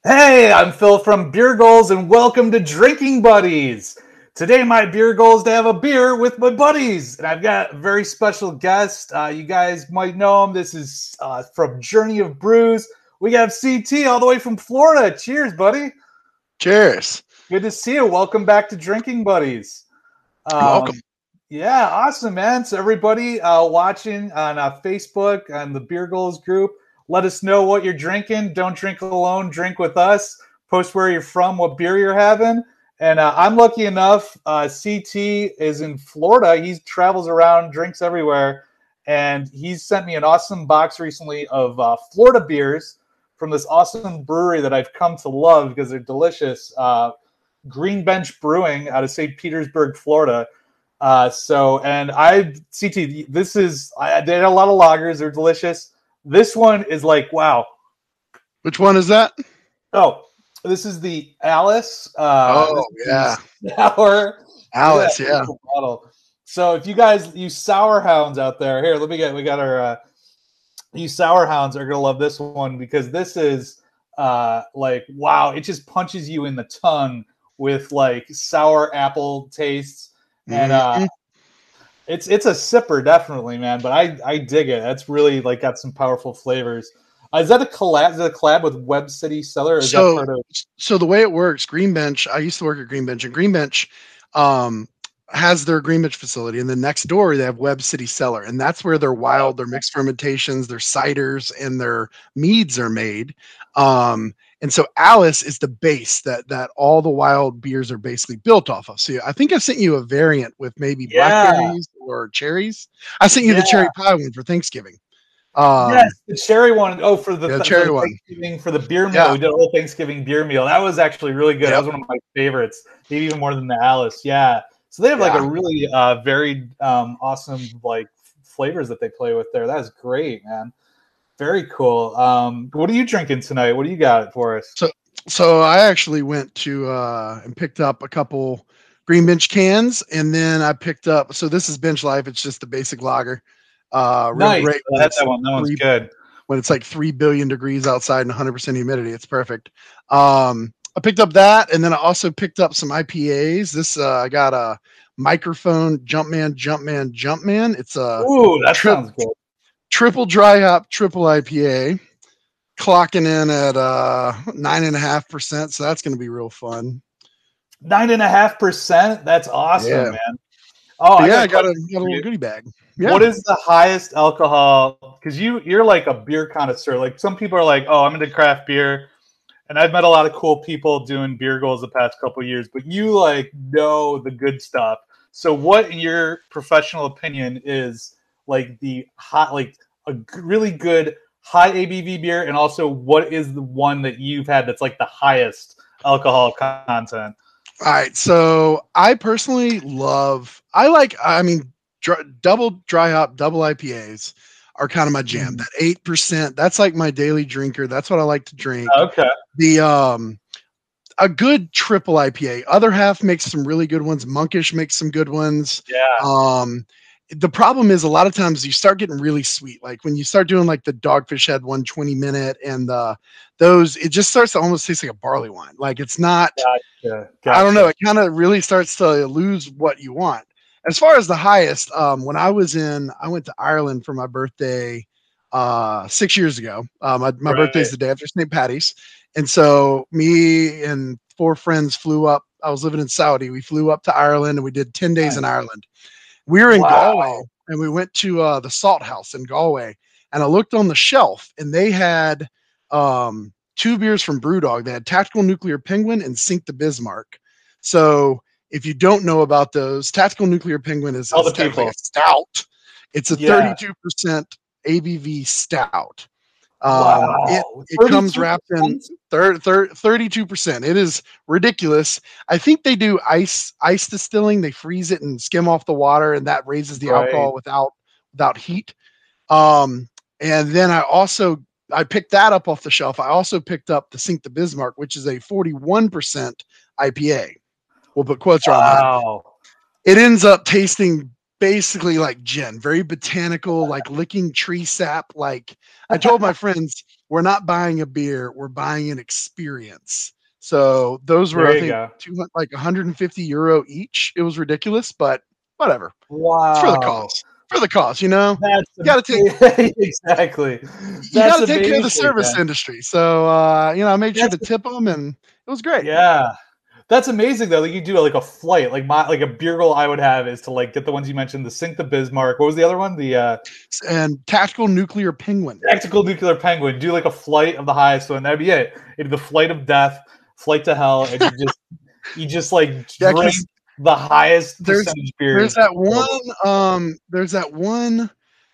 Hey, I'm Phil from Beer Goals, and welcome to Drinking Buddies. Today, my beer goal is to have a beer with my buddies, and I've got a very special guest. You guys might know him. This is from Journey of Brews. We have CT all the way from Florida. Cheers, buddy. Cheers. Good to see you. Welcome back to Drinking Buddies. Welcome. Yeah, awesome, man. So everybody watching on Facebook on the Beer Goals group, let us know what you're drinking. Don't drink alone. Drink with us. Post where you're from, what beer you're having. And I'm lucky enough. CT is in Florida. He travels around, drinks everywhere, and he's sent me an awesome box recently of Florida beers from this awesome brewery that I've come to love because they're delicious. Green Bench Brewing out of St. Petersburg, Florida. And CT, I did a lot of lagers. They're delicious. This one is like, wow. Which one is that? Oh, this is the Alice. Yeah. Sour. Alice, yeah. Bottle. So if you guys, you sour hounds out there, here, we got our, you sour hounds are going to love this one because this is like, wow, it just punches you in the tongue with like sour apple tastes. And it's a sipper, definitely, man. But I dig it. That's really like got some powerful flavors. Is that a collab? Is that a collab with Web City Cellar? Or is that part of? So the way it works, Green Bench. I used to work at Green Bench, and Green Bench has their Green Bench facility, and then next door they have Web City Cellar, and that's where their wild, their mixed fermentations, their ciders, and their meads are made. And so Alice is the base that all the wild beers are basically built off of. So I think I sent you a variant with maybe blackberries or cherries. I sent you the cherry pie one for Thanksgiving. Yes, the cherry one. Oh, for the cherry one. Thanksgiving for the beer meal. Yeah. We did a whole Thanksgiving beer meal. That was actually really good. Yep. That was one of my favorites, maybe even more than the Alice. Yeah. So they have like a really varied, awesome like flavors that they play with there. That's great, man. Very cool. What are you drinking tonight? What do you got for us? So I actually went to and picked up a couple Green Bench cans, and then I picked up. So this is Bench Life. It's just a basic lager. Real great. I had that one. That one's good. When it's like 3 billion degrees outside and 100% humidity, it's perfect. I picked up that, and then I also picked up some IPAs. This I got a Microphone Jumpman. It's a that sounds good. Triple dry hop, triple IPA, clocking in at 9.5%. So that's going to be real fun. 9.5%. That's awesome, man. Oh, I got a little goodie bag. Yeah. What is the highest alcohol? Because you're like a beer connoisseur. Like some people are like, oh, I'm into craft beer, and I've met a lot of cool people doing beer goals the past couple of years. But you like know the good stuff. So, what, in your professional opinion, is like the hot, like a really good high ABV beer, and also what is the one that you've had that's like the highest alcohol content? All right, so I personally double dry hop, double IPAs are kind of my jam. That 8%, that's like my daily drinker. That's what I like to drink. Okay. A good triple IPA. Other half makes some really good ones. Monkish makes some good ones. Yeah. The problem is a lot of times you start getting really sweet. Like when you start doing like the Dogfish Head 120-minute and those, it just starts to almost taste like a barley wine. Like it's not, Gotcha. I don't know. It kind of really starts to lose what you want. As far as the highest, when I went to Ireland for my birthday 6 years ago. My birthday's the day after St. Patty's. And so me and 4 friends flew up. I was living in Saudi. We flew up to Ireland and we did 10 days in Ireland. We were in Galway and we went to the Salt House in Galway, and I looked on the shelf and they had 2 beers from Brewdog. They had Tactical Nuclear Penguin and Sink the Bismarck. So if you don't know about those, Tactical Nuclear Penguin is a stout. It's a 32% ABV stout. It comes wrapped in 32%. It is ridiculous. I think they do ice distilling. They freeze it and skim off the water, and that raises the alcohol without heat. And then I picked that up off the shelf. I also picked up the Sink the Bismarck, which is a 41% IPA. We'll put quotes around that. It ends up tasting basically like gin, very botanical, like licking tree sap. Like I told my friends, we're not buying a beer, we're buying an experience. So those were, There I you think, go. like 150 euro each. It was ridiculous, but whatever. It's for the Wow. cause. For the cause, you know. That's You got to take exactly. you got That's to take care of the amazing, service man. industry. So I made sure That's to tip them, and it was great. yeah. That's amazing though. Like you do like a flight, like a beer goal I would have is to like get the ones you mentioned, the Sink the Bismarck. What was the other one? The And tactical nuclear penguin. Tactical Nuclear Penguin. Do like a flight of the highest one. That'd be it. It'd be the flight of death, flight to hell, and you just like Yeah, drink because the highest there's percentage there's beers. that one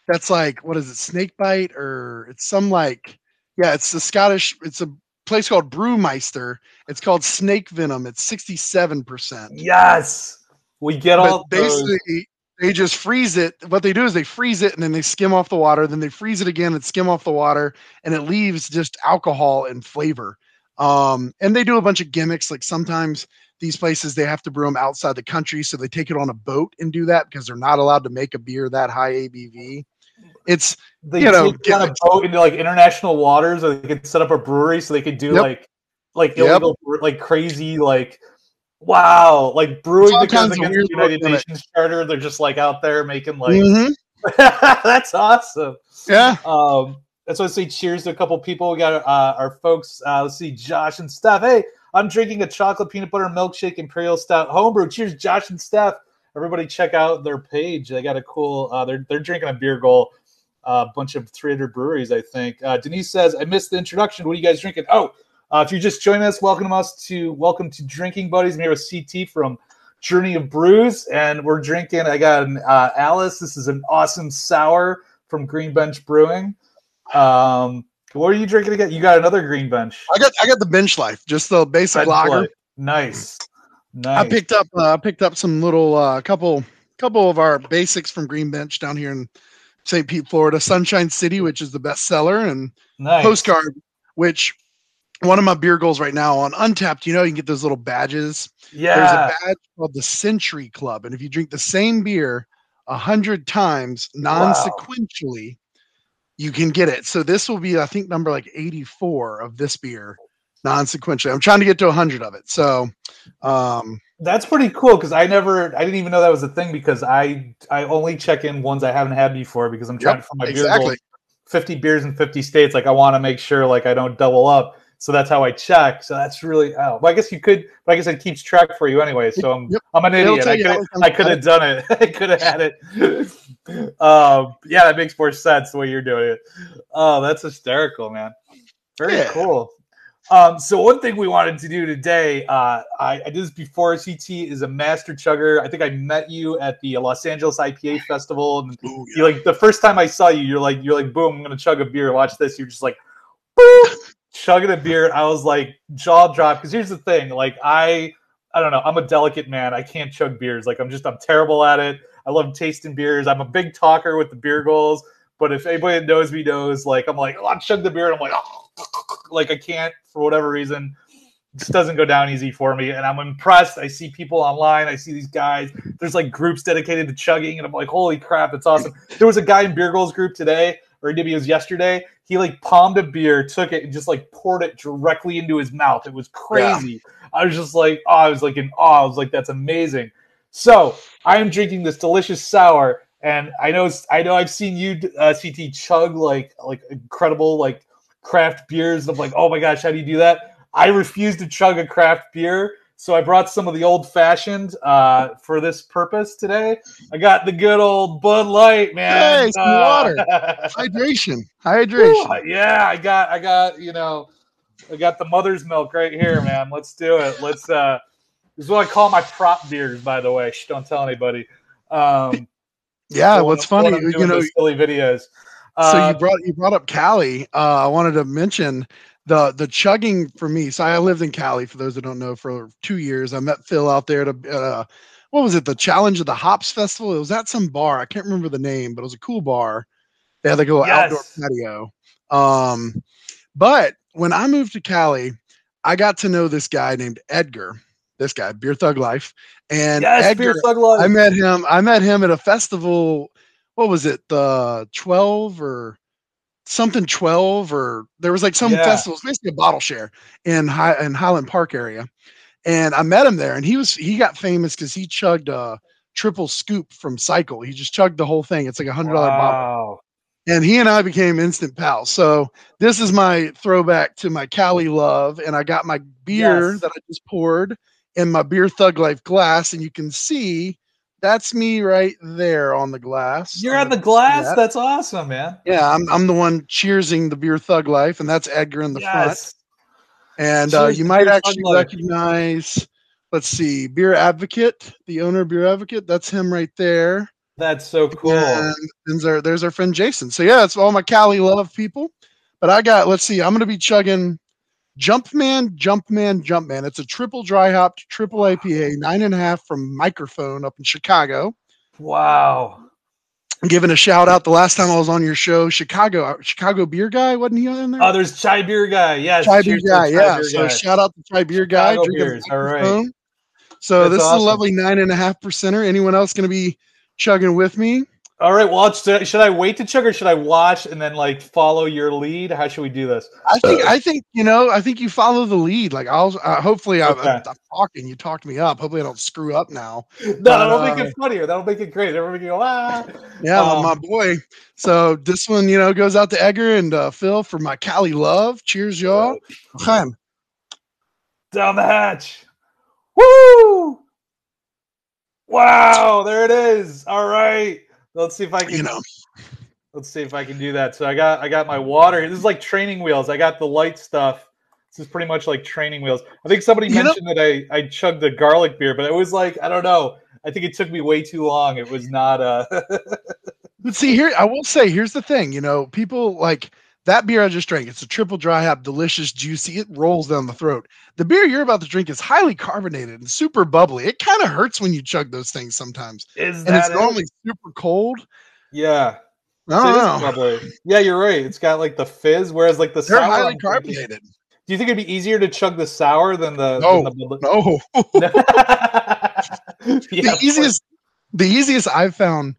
that's like, what is it, snake bite, or it's some like, yeah, it's the Scottish, it's a place called Brewmeister. It's called snake venom. It's 67%. Yes, we get But all those. basically they just freeze it. What they do is they freeze it and then they skim off the water, then they freeze it again and skim off the water, and it leaves just alcohol and flavor. And they do a bunch of gimmicks. Like sometimes these places they have to brew them outside the country, so they take it on a boat and do that because they're not allowed to make a beer that high ABV. It's They take it on a gimmicks. boat into like international waters, or they could set up a brewery so they could do Yep. like Yep. illegal, like crazy, like wow, like It's brewing all that goes kinds of against weird the little United gimmicks. Nations Charter. They're just like out there making like Mm-hmm. that's awesome. Yeah. That's why I say cheers to a couple people. We got our folks. Let's see, Josh and Steph. Hey, I'm drinking a chocolate peanut butter milkshake Imperial Stout homebrew. Cheers, Josh and Steph. Everybody, check out their page. They got a cool. They're drinking a beer goal. A bunch of 300 breweries, I think. Denise says, "I missed the introduction. What are you guys drinking?" Oh, if you're just joining us, welcome to Drinking Buddies. I'm here with CT from Journey of Brews, and we're drinking. I got an Alice. This is an awesome sour from Green Bench Brewing. What are you drinking again? You got another Green Bench. I got the bench life, just the basic Bench lager. Light. Nice. I picked up some little couple of our basics from Green Bench down here in St. Pete, Florida. Sunshine City, which is the best seller, and nice. Postcard, which one of my beer goals right now on Untapped. You can get those little badges. Yeah. There's a badge called the Century Club, and if you drink the same beer 100 times non-sequentially, you can get it. So this will be, I think, number like 84 of this beer non-sequentially. I'm trying to get to 100 of it. So that's pretty cool because I didn't even know that was a thing because I only check in ones I haven't had before because I'm trying for my beer goal 50 beers in 50 states. Like I want to make sure like I don't double up. So that's how I check. So that's really well, I guess you could, but I guess it keeps track for you anyway. So I'm an idiot. I could have done it. I could have had it. Yeah, that makes more sense the way you're doing it. Oh, that's hysterical, man. Very cool. So one thing we wanted to do today, I did this before. CT is a master chugger. I think I met you at the Los Angeles IPA Festival, and you like the first time I saw you, you're like, boom, I'm gonna chug a beer. Watch this. You're just like, boom, chugging a beer. I was like jaw drop because here's the thing, like I don't know, I'm a delicate man. I can't chug beers. Like I'm terrible at it. I love tasting beers. I'm a big talker with the beer goals, but if anybody that knows me knows, like I'm like, oh, I'll chug the beer, and I'm like, oh. Like I can't for whatever reason. It just doesn't go down easy for me, and I'm impressed. I see people online. I see these guys. There's like groups dedicated to chugging, and I'm like, holy crap, it's awesome. There was a guy in Beer Goals group today, or maybe it was yesterday. He like palmed a beer, took it, and just like poured it directly into his mouth. It was crazy. Yeah. I was just like, I was like in awe. I was like, that's amazing. So I am drinking this delicious sour, and I know I've seen you, CT, chug like incredible like craft beers. I'm like, oh my gosh, how do you do that? I refuse to chug a craft beer, so I brought some of the old-fashioned for this purpose today. I got the good old Bud Light, man. Hey, some water, hydration. Ooh, yeah, I got I got the mother's milk right here, man. Let's do it. Let's. This is what I call my prop beers, by the way. Shh, don't tell anybody. Yeah, what's funny, silly videos. So you brought up Cali. I wanted to mention the chugging for me. So I lived in Cali, for those that don't know, for 2 years. I met Phil out there at what was it? The Challenge of the Hops Festival. It was at some bar. I can't remember the name, but it was a cool bar. They had like a little outdoor patio. But when I moved to Cali, I got to know this guy named Edgar. this guy, Beer Thug Life, and Yes, Edgar. Beer Thug Life. I met him at a festival. What was it? The 12 or something 12, or there was like some festivals, basically a bottle share in Highland Park area. And I met him there, and he got famous because he chugged a triple scoop from Cycle. He just chugged the whole thing. It's like $100 bottle. And he and I became instant pals. So this is my throwback to my Cali love. And I got my beer that I just poured in my Beer Thug Life glass. And you can see that's me right there on the glass. You're on the glass? That's awesome, man. Yeah, I'm the one cheersing the Beer Thug Life, and that's Edgar in the front. And you might actually recognize, let's see, Beer Advocate, the owner of Beer Advocate. That's him right there. That's so cool. And there's our friend Jason. So yeah, it's all my Cali love people. But I got, let's see, I'm going to be chugging Jumpman. It's a triple dry hopped, triple IPA, 9.5 from Microphone up in Chicago. Wow. I'm giving a shout out the last time I was on your show, Chicago Beer Guy, wasn't he on there? Oh, there's Chai Beer Guy. Yes. Chai Beer Guy, yeah. So shout out to Chai Beer Guy. Beers. All right. So this is a lovely 9.5%. Anyone else going to be chugging with me? All right. Well, should I wait to chug or should I watch and then like follow your lead? How should we do this? I think you follow the lead. Like hopefully I'm talking. You talked me up. Hopefully I don't screw up now. No, that'll make it funnier. That'll make it great. Everybody go Yeah, my boy. So this one, goes out to Edgar and Phil for my Cali love. Cheers, y'all. Down the hatch. Woo! Wow, there it is. All right. Let's see if I can. Let's see if I can do that. So I got my water. This is like training wheels. I got the light stuff. This is pretty much like training wheels. I think somebody mentioned that I chugged the garlic beer, but it was like, I don't know. I think it took me way too long. It was not. But see here, I will say, here's the thing. People like that beer I just drank. It's a triple dry hop, delicious, juicy. It rolls down the throat. The beer you're about to drink is highly carbonated and super bubbly. It kind of hurts when you chug those things sometimes. It's normally super cold. Yeah. Bubbly. Yeah, you're right. It's got like the fizz, whereas like they're highly carbonated. Do you think it'd be easier to chug the sour than the? No. Yeah, the easiest I've found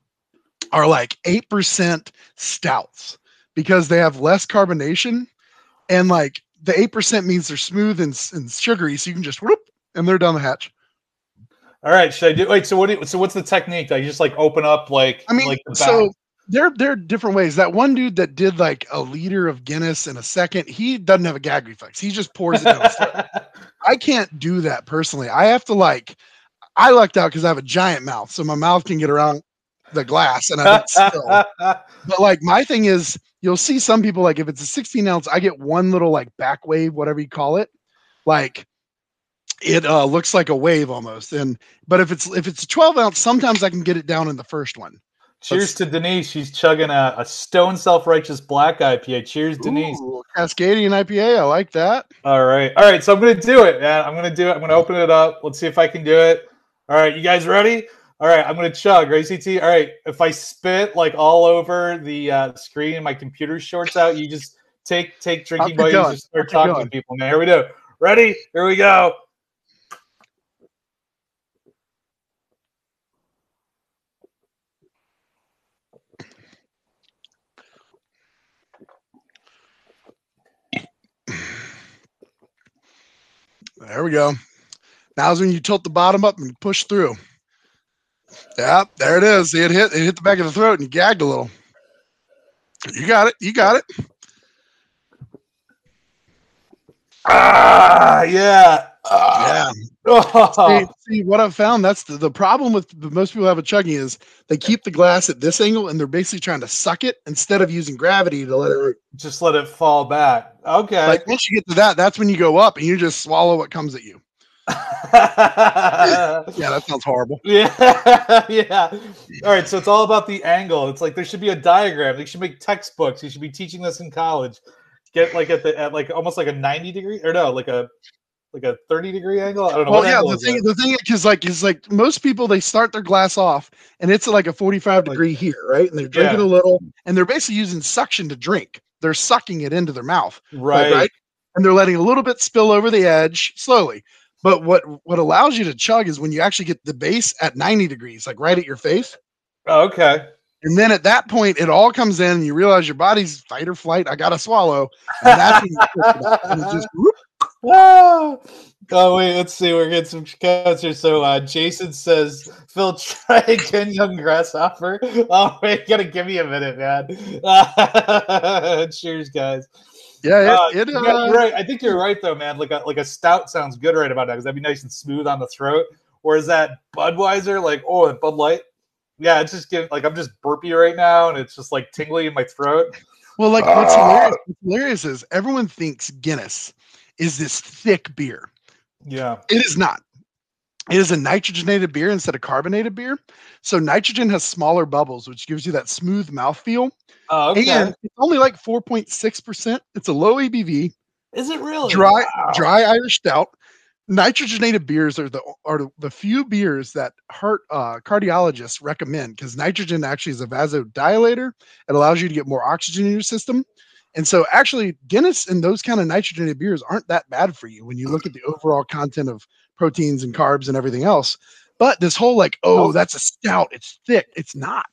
are like 8% stouts because they have less carbonation, and like the 8% means they're smooth and sugary, so you can just whoop and they're down the hatch. All right, should I do? Wait, so what's the technique? Do I just like open up like? So there are different ways. That one dude that did like a liter of Guinness in a second, he doesn't have a gag reflex. He just pours it down his throat. I can't do that personally. I have to I lucked out because I have a giant mouth, so my mouth can get around the glass and I don't spill. But like my thing is, you'll see some people like if it's a 16 ounce, I get one little like back wave, whatever you call it, like it looks like a wave almost. But if it's a 12 ounce, sometimes I can get it down in the first one. Cheers to Denise. She's chugging a Stone Self-Righteous Black IPA. Cheers, Denise. Ooh, Cascadian IPA. I like that. All right. So I'm going to do it, man. I'm going to open it up. Let's see if I can do it. All right. You guys ready? All right. I'm going to chug. Ready, CT? All right. If I spit like all over the screen and my computer shorts out, you just take drinking buddies and just start talking to people, man. Here we go. Ready? Here we go. There we go. Now's when you tilt the bottom up and push through. Yeah, there it is. See, it hit the back of the throat and you gagged a little. You got it. Yeah. Yeah. See, what I've found, that's the problem with most people have a chugging is they keep the glass at this angle and they're basically trying to suck it instead of using gravity to let it fall back. Okay. Like once you get to that, that's when you go up and you just swallow what comes at you. Yeah, that sounds horrible. Yeah. Yeah. All right. So it's all about the angle. It's like there should be a diagram. They should make textbooks. You should be teaching this in college. Get like at like almost like a 90 degree or no, like a 30-degree angle. I don't know. Well, yeah, the thing is like most people, they start their glass off and it's like a 45 degree here, right? And they're drinking a little and they're basically using suction to drink. They're sucking it into their mouth. Right. And they're letting a little bit spill over the edge slowly. But what allows you to chug is when you actually get the base at 90 degrees, like right at your face. Oh, okay. And then at that point, it all comes in and you realize your body's fight or flight. I got to swallow. And that's when you flip it out. And it just, whoop. Oh, wait, let's see. We're getting some comments here. So Jason says, Phil, try again, young grasshopper. Oh, wait, you got to give me a minute, man. Cheers, guys. Yeah, you're right. I think you're right, though, man. Like a stout sounds good right about now because that'd be nice and smooth on the throat. Whereas that Budweiser, like, and Bud Light, yeah, it's just I'm just burpy right now, and it's just like tingly in my throat. Well, like what's hilarious is everyone thinks Guinness is this thick beer. Yeah, it is not. It is a nitrogenated beer instead of carbonated beer. So nitrogen has smaller bubbles, which gives you that smooth mouthfeel. Oh, okay. And it's only like 4.6%. It's a low ABV. Is it really? Dry Irish stout. Nitrogenated beers are the few beers that cardiologists recommend because nitrogen actually is a vasodilator. It allows you to get more oxygen in your system. And so actually Guinness and those kind of nitrogenated beers aren't that bad for you when you look at the overall content of proteins and carbs and everything else. But this whole that's a stout, it's thick. It's not.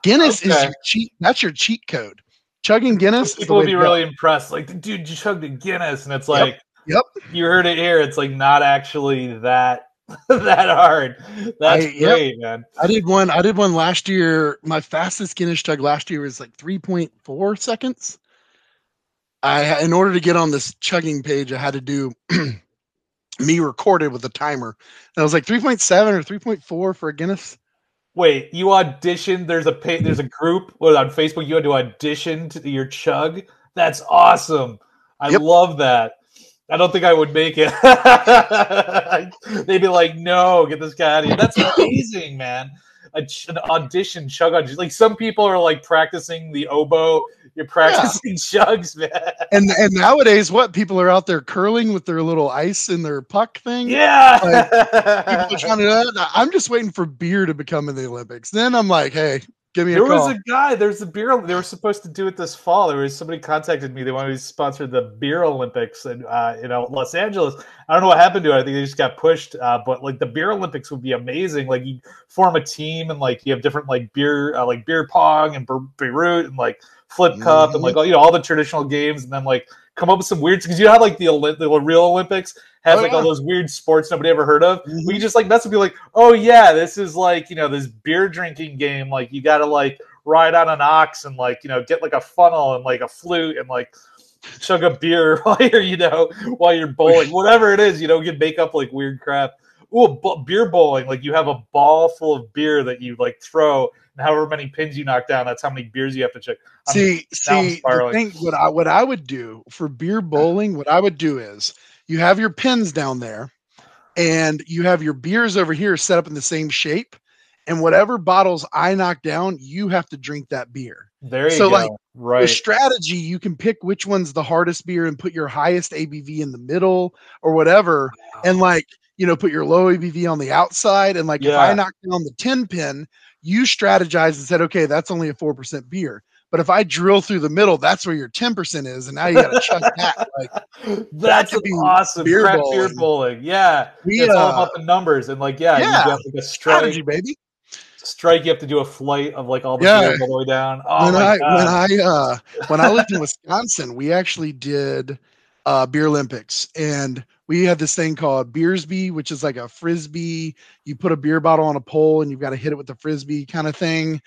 Guinness is your cheat. That's your cheat code. Chugging Guinness. People would be really impressed. Like, dude, you chugged a Guinness, and it's like, yep. You heard it here. It's like not actually that hard. That's great, man. I did one last year. My fastest Guinness chug last year was like 3.4 seconds. In order to get on this chugging page, I had to do me recorded with a timer. And I was like 3.7 or 3.4 for a Guinness. Wait, you auditioned? There's a group on Facebook. You had to audition to your chug. That's awesome. I love that. I don't think I would make it. They'd be like, "No, get this guy out of here." That's amazing, man. An audition, chug audition. Like some people are like practicing the oboe. You're practicing chugs, man. And nowadays, people are out there curling with their little ice in their puck thing. Yeah. People are trying to. I'm just waiting for beer to become in the Olympics. Then I'm like, hey, give me a call. There was a guy. There's a beer. They were supposed to do it this fall. There was somebody contacted me. They wanted to sponsor the beer Olympics in Los Angeles. I don't know what happened to it. I think they just got pushed. But like the beer Olympics would be amazing. Like you form a team and like you have different like beer pong and Beirut and like flip cup and like all the traditional games, and then like come up with some weird because you know how like the real Olympics has all those weird sports nobody ever heard of. Mm-hmm. We just like mess with people like, oh yeah, this is like this beer drinking game. Like you got to like ride on an ox and like get like a funnel and like a flute and like chug a beer while you're bowling, whatever it is. You can make up like weird crap. Ooh, beer bowling. Like you have a ball full of beer that you like throw. And however many pins you knock down, that's how many beers you have to check. See, the thing, what I would do for beer bowling, what I would do is you have your pins down there and you have your beers over here set up in the same shape. And whatever bottles I knock down, you have to drink that beer. There you go. Like right. The strategy, you can pick which one's the hardest beer and put your highest ABV in the middle or whatever. Wow. And like, put your low ABV on the outside. And like, if I knock down the 10 pin, you strategized and said, okay, that's only a 4% beer. But if I drill through the middle, that's where your 10% is. And now you got to chug that. Like, that's awesome. Beer bowling. Yeah. It's all about the numbers. And like, you got like a strike. Strategy, baby. Strike, you have to do a flight of like all the beer all the way down. Oh when I lived in Wisconsin, we actually did Beer Olympics, and we had this thing called Beersby, which is like a frisbee. You put a beer bottle on a pole and you've got to hit it with the frisbee kind of thing.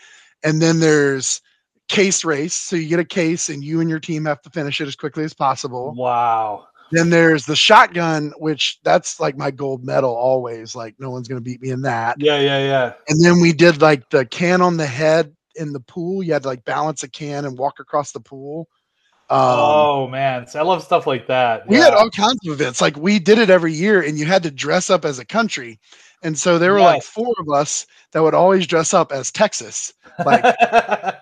And then there's case race. So you get a case and you and your team have to finish it as quickly as possible. Wow. Then there's the shotgun, which that's like my gold medal always. Like no one's going to beat me in that. Yeah. And then we did like the can on the head in the pool. You had to like balance a can and walk across the pool. Oh man, I love stuff like that. We had all kinds of events. Like we did it every year, and you had to dress up as a country. And so there were like 4 of us that would always dress up as Texas. Like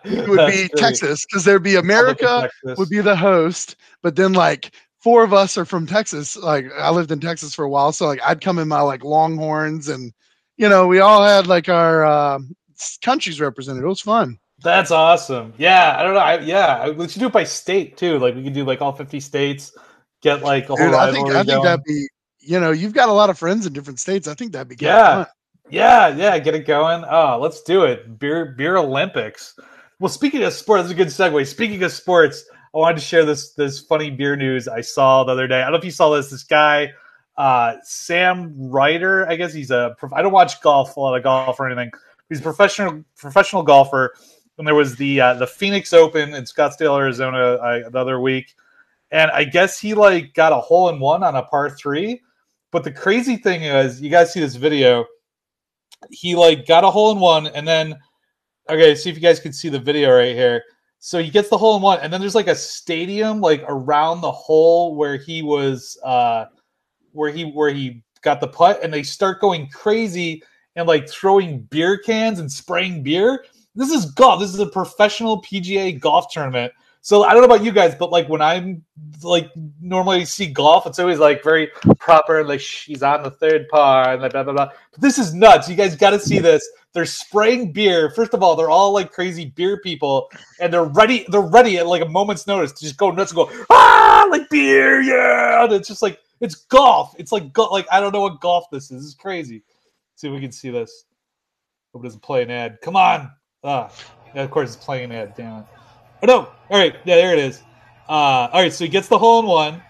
it would be Texas because there'd be America would be the host, but then like 4 of us are from Texas. Like I lived in Texas for a while, so like I'd come in my like Longhorns, and we all had like our countries represented. It was fun. That's awesome. Yeah, I don't know. We should do it by state too. Like we could do like all 50 states. Get like a whole rivalry I think that'd be. you've got a lot of friends in different states. I think that'd be kind of Yeah. fun. Yeah, get it going. Oh, let's do it. Beer Olympics. Well, speaking of sports, this is a good segue. Speaking of sports, I wanted to share this funny beer news I saw the other day. I don't know if you saw this. This guy, Sam Ryder, I guess I don't watch golf, a lot of golf or anything. He's a professional golfer. And there was the Phoenix Open in Scottsdale, Arizona, the other week. And I guess he got a hole in one on a par 3. But the crazy thing is, you guys see this video, he got a hole in one, and then see if you guys can see the video right here. So he gets the hole in one, and then there's a stadium around the hole where he was where he got the putt, and they start going crazy and throwing beer cans and spraying beer. This is golf. This is a professional PGA golf tournament. So I don't know about you guys, but when I'm normally see golf, it's always very proper, she's on the third par and blah blah blah. But this is nuts. You guys got to see this. They're spraying beer. First of all, they're all crazy beer people, and they're ready. They're ready at a moment's notice to just go nuts and go beer, yeah. And it's just it's golf. It's golf. I don't know what golf this is. This is crazy. Let's see if we can see this. Hope it doesn't play an ad. Come on. Yeah, of course it's playing an ad. Damn it. Oh, no. All right. Yeah, there it is. All right, so he gets the hole in one.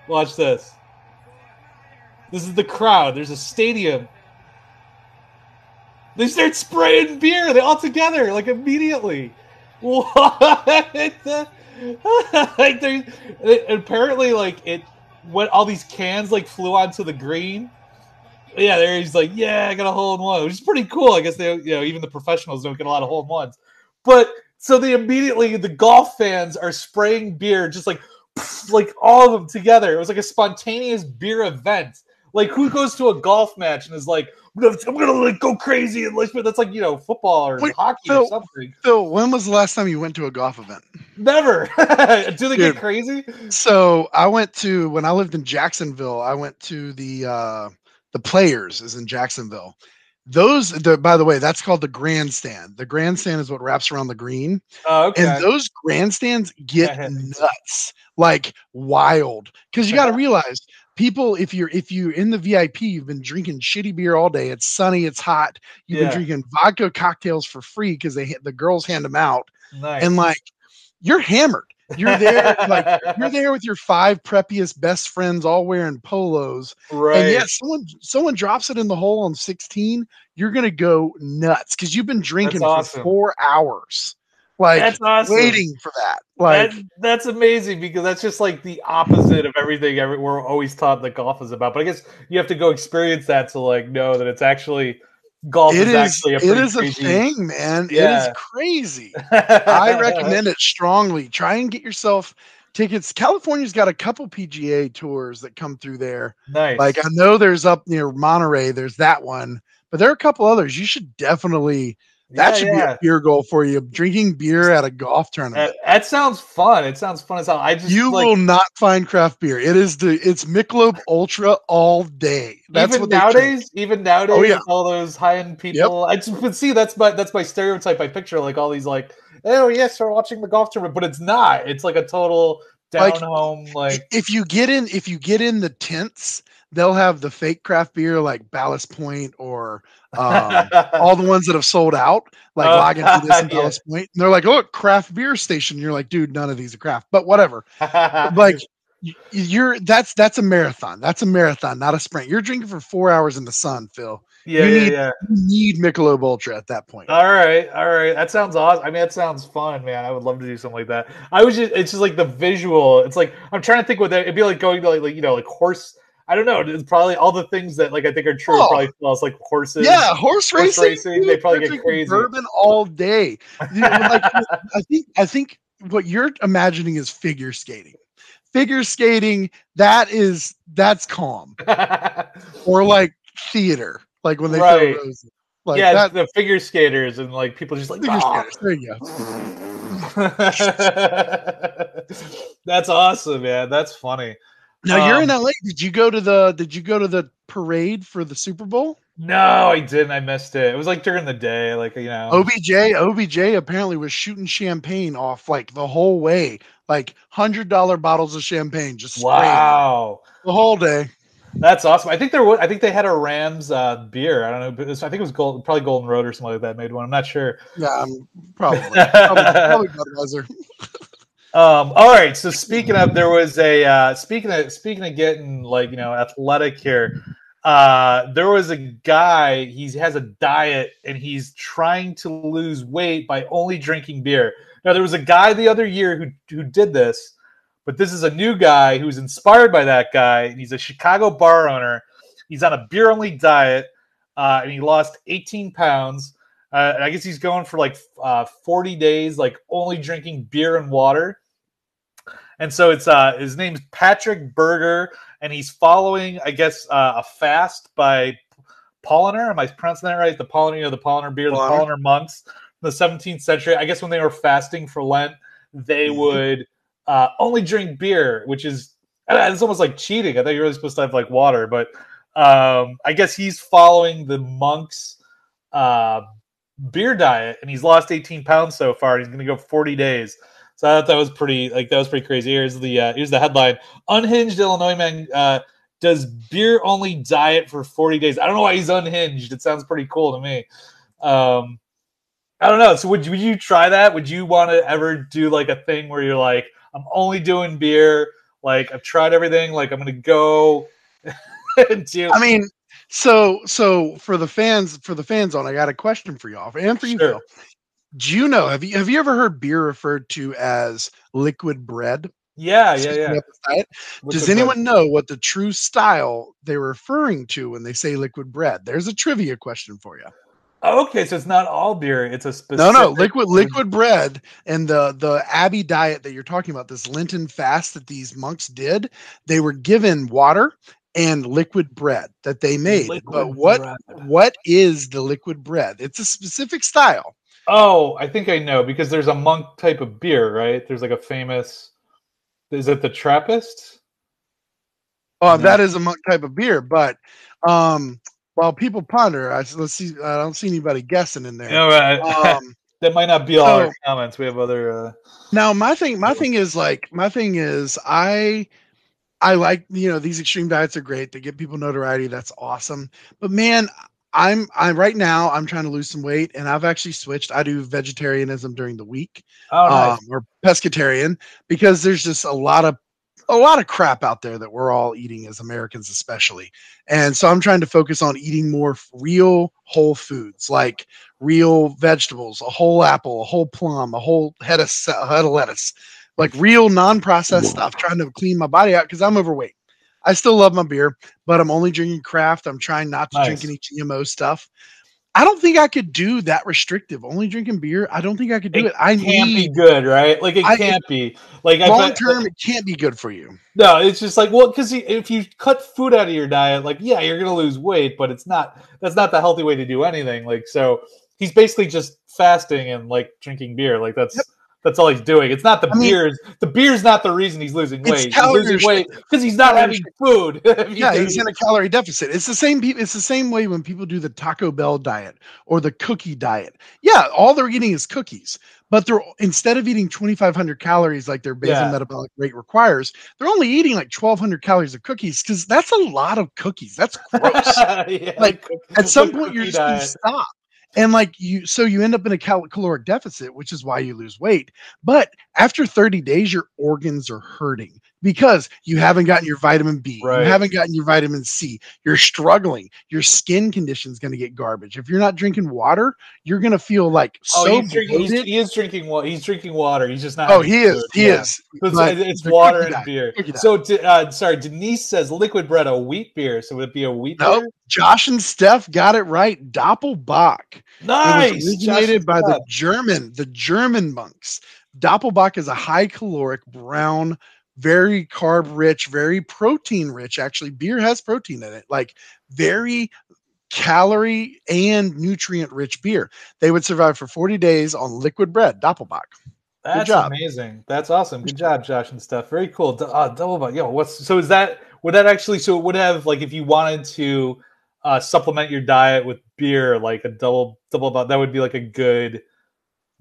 Watch this. This is the crowd. There's a stadium. They start spraying beer. They all together, immediately. What? Apparently, it when all these cans, flew onto the green. Yeah, there he's yeah, I got a hole in one, which is pretty cool. I guess they, even the professionals don't get a lot of hole in ones. But so the golf fans are spraying beer, just all of them together. It was a spontaneous beer event. Who goes to a golf match and is I'm gonna go crazy and that's football or hockey or something. Phil, when was the last time you went to a golf event? Never. Do they get crazy? So when I lived in Jacksonville, I went to the Players is in Jacksonville. By the way, that's called the grandstand. The grandstand is what wraps around the green. Oh, okay. And those grandstands get nuts, wild. Because you got to realize, people, if you're in the VIP, you've been drinking shitty beer all day. It's sunny, it's hot. You've been drinking vodka cocktails for free because the girls hand them out. Nice. And you're hammered. You're there, you're there with your 5 preppiest best friends, all wearing polos. Right. And yet, someone drops it in the hole on 16. You're gonna go nuts because you've been drinking for 4 hours, that's awesome. Waiting for that. That's amazing, because that's just the opposite of everything we're always taught that golf is about. But I guess you have to go experience that to know that it's actually. Golf is actually a thing, man. Yeah. It is crazy. I recommend it strongly. Try and get yourself tickets. California's got a couple PGA tours that come through there. Nice. I know there's up near Monterey, there's that one, but there are a couple others. You should definitely that should be a beer goal for you. Drinking beer at a golf tournament. That sounds fun. It sounds fun as hell. You will not find craft beer. It's Michelob Ultra all day. That's even nowadays. Oh, yeah. All those high end people. Yep. That's my stereotype. I picture all these oh yes, we're watching the golf tournament, but it's not. It's a total down home. If you get in the tents, they'll have the fake craft beer like Ballast Point or all the ones that have sold out, log into this and Ballast Point. And they're look, craft beer station. And you're dude, none of these are craft, but whatever. That's a marathon. That's a marathon, not a sprint. You're drinking for 4 hours in the sun, Phil. You need Michelob Ultra at that point. All right. That sounds awesome. I mean, that sounds fun, man. I would love to do something like that. It's just the visual. It's I'm trying to think what that it'd be going to horse. I don't know. It's probably all the things that I think are true. Probably smells like horses. Yeah, horse racing. They probably get crazy. Bourbon all day. I think what you're imagining is figure skating. Figure skating, that's calm. Or theater, when they throw roses. The figure skaters and people just figure skaters. There you go. That's awesome, man. That's funny. Now you're in LA. Did you go to the parade for the Super Bowl? No, I didn't. I missed it. It was during the day, OBJ apparently was shooting champagne off the whole way, $100 bottles of champagne just spraying the whole day. That's awesome. I think there was. I think they had a Rams beer. I don't know. But I think it was probably Golden Road or something like that. Made one. I'm not sure. Yeah, probably Budweiser. All right. So speaking of, there was a speaking of getting like athletic here. There was a guy. He has a diet and he's trying to lose weight by only drinking beer. Now there was a guy the other year who did this. But this is a new guy who's inspired by that guy. He's a Chicago bar owner. He's on a beer-only diet, and he lost 18 pounds. And I guess he's going for like 40 days, like only drinking beer and water. And so it's his name's Patrick Berger, and he's following, I guess, a fast by Pauliner. Am I pronouncing that right? The Pauliner beer, the Pauliner monks in the 17th century. I guess when they were fasting for Lent, they would only drink beer, which is it's almost like cheating. I thought you were really supposed to have like water, but I guess he's following the monks' beer diet, and he's lost 18 pounds so far. And he's going to go 40 days. So I thought that was pretty crazy. Here's the headline: Unhinged Illinois man does beer only diet for 40 days. I don't know why he's unhinged. It sounds pretty cool to me. I don't know. So would you try that? Would you want to ever do like a thing where you're like, I'm only doing beer. Like I've tried everything. Like I'm going to go do. I mean, so for the fans on, I got a question for y'all and for you, Phil. Do you know? Have you ever heard beer referred to as liquid bread? Yeah. Does anyone know what the true style they're referring to when they say liquid bread? There's a trivia question for you. Okay, so it's not all beer; it's a specific. No, liquid bread, and the Abbey diet that you're talking about, this Lenten fast that these monks did, they were given water and liquid bread that they made. But what is the liquid bread? It's a specific style. Oh, I think I know because there's a monk type of beer, right? There's like a famous. Is it the Trappist? Oh, that is a monk type of beer, but while people ponder, let's see. I don't see anybody guessing in there. No, right. That might not be all our comments. We have other. Now, my thing is I like these extreme diets are great. They give people notoriety. That's awesome. But man, I'm right now I'm trying to lose some weight, and I've actually switched. I do vegetarianism during the week, nice. Or pescatarian, because there's just a lot of crap out there that we're all eating as Americans, especially. And so I'm trying to focus on eating more real whole foods, like real vegetables, a whole apple, a whole plum, a whole head of lettuce, like real non-processed stuff, trying to clean my body out because I'm overweight. I still love my beer, but I'm only drinking craft. I'm trying not to drink any GMO stuff. I don't think I could do that restrictive. Only drinking beer, I don't think I could do it. It can't be good, right? Like it can't be. Like long term, it can't be good for you. No, it's just like, well, because if you cut food out of your diet, like you're gonna lose weight, but that's not the healthy way to do anything. Like so, he's basically just fasting and like drinking beer. Like that's all he's doing. It's not the beers. The beer's not the reason he's losing weight. He's losing weight because he's not having food. He's in a calorie deficit. It's the same. It's the same way when people do the Taco Bell diet or the cookie diet. Yeah, all they're eating is cookies, but they're instead of eating 2,500 calories like their basal metabolic rate requires, they're only eating like 1,200 calories of cookies because that's a lot of cookies. That's gross. At some point, you're just going to stop. And you end up in a caloric deficit, which is why you lose weight. But after 30 days, your organs are hurting because you haven't gotten your vitamin B, you haven't gotten your vitamin C. You're struggling. Your skin condition is going to get garbage. If you're not drinking water, you're going to feel like he is drinking water. He's drinking water. He's just not. Oh, he is. He is. It's water and beer. So, sorry, Denise says liquid bread, a wheat beer. So would it be a wheat beer? Josh and Steph got it right. Doppelbock. Nice. It was originated by the German monks. Doppelbock is a high caloric brown, very carb rich, very protein rich. Actually, beer has protein in it, like very calorie and nutrient rich beer. They would survive for 40 days on liquid bread. Doppelbock. That's amazing. That's awesome. Good job, Josh and Steph. Very cool. Doppelbock. Would it have like if you wanted to supplement your diet with beer, like a double that would be like a good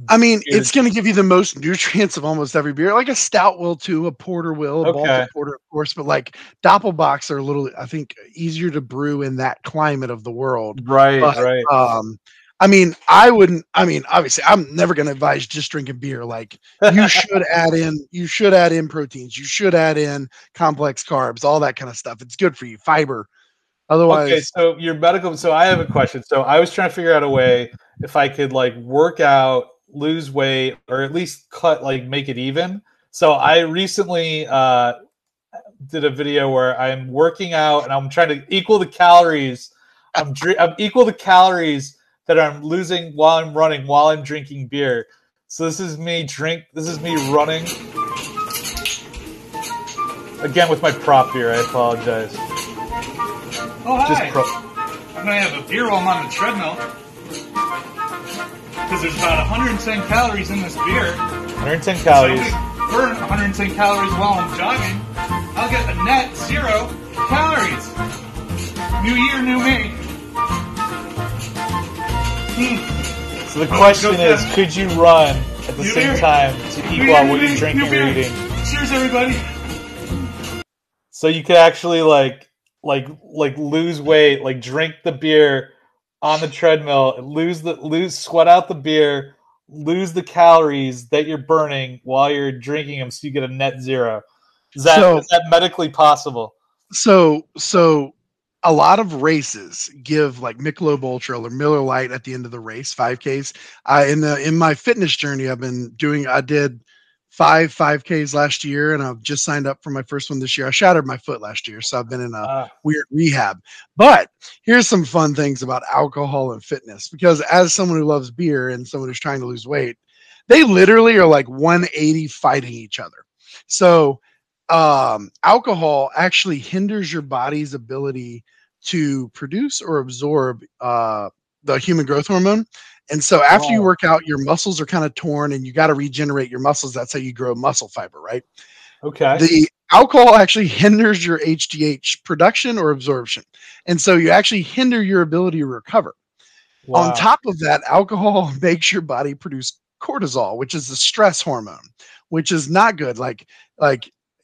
I mean, it's going to give you the most nutrients of almost every beer. Like a stout will too, a porter will, a Baltic porter, of course. But like Doppelbocks are a little, I think, easier to brew in that climate of the world. Right, but, right. I mean, I wouldn't. I mean, obviously, I'm never going to advise just drinking beer. Like you should add in proteins. You should add in complex carbs, all that kind of stuff. It's good for you, fiber. Otherwise, okay. So your medical. So I have a question. So I was trying to figure out a way if I could like work out, lose weight, or at least cut, like make it even. So I recently did a video where I'm working out and I'm trying to equal the calories. I'm equal the calories that I'm losing while I'm running, while I'm drinking beer. So this is me running. Again with my prop beer, I apologize. Oh, hi. I'm going to have a beer while I'm on the treadmill. Because there's about 110 calories in this beer. 110 calories. So I burn 110 calories while I'm jogging. I'll get a net 0 calories. New year, new me. So the question is, could you run at the same time to equal out what you're drinking or eating? Cheers, everybody. So you could actually like lose weight, like drink the beer on the treadmill, sweat out the beer, lose the calories that you're burning while you're drinking them, so you get a net 0. Is that medically possible? So a lot of races give like Michelob Ultra or Miller Lite at the end of the race, 5Ks. In my fitness journey, I did 5Ks last year, and I've just signed up for my first one this year. I shattered my foot last year, so I've been in a weird rehab. But here's some fun things about alcohol and fitness, because as someone who loves beer and someone who's trying to lose weight, they literally are like 180 fighting each other. So alcohol actually hinders your body's ability to produce or absorb the human growth hormone. And so after you work out, your muscles are kind of torn and you got to regenerate your muscles. That's how you grow muscle fiber, right? Okay. The alcohol actually hinders your HGH production or absorption. And so you actually hinder your ability to recover. Wow. On top of that, alcohol makes your body produce cortisol, which is the stress hormone, which is not good. Like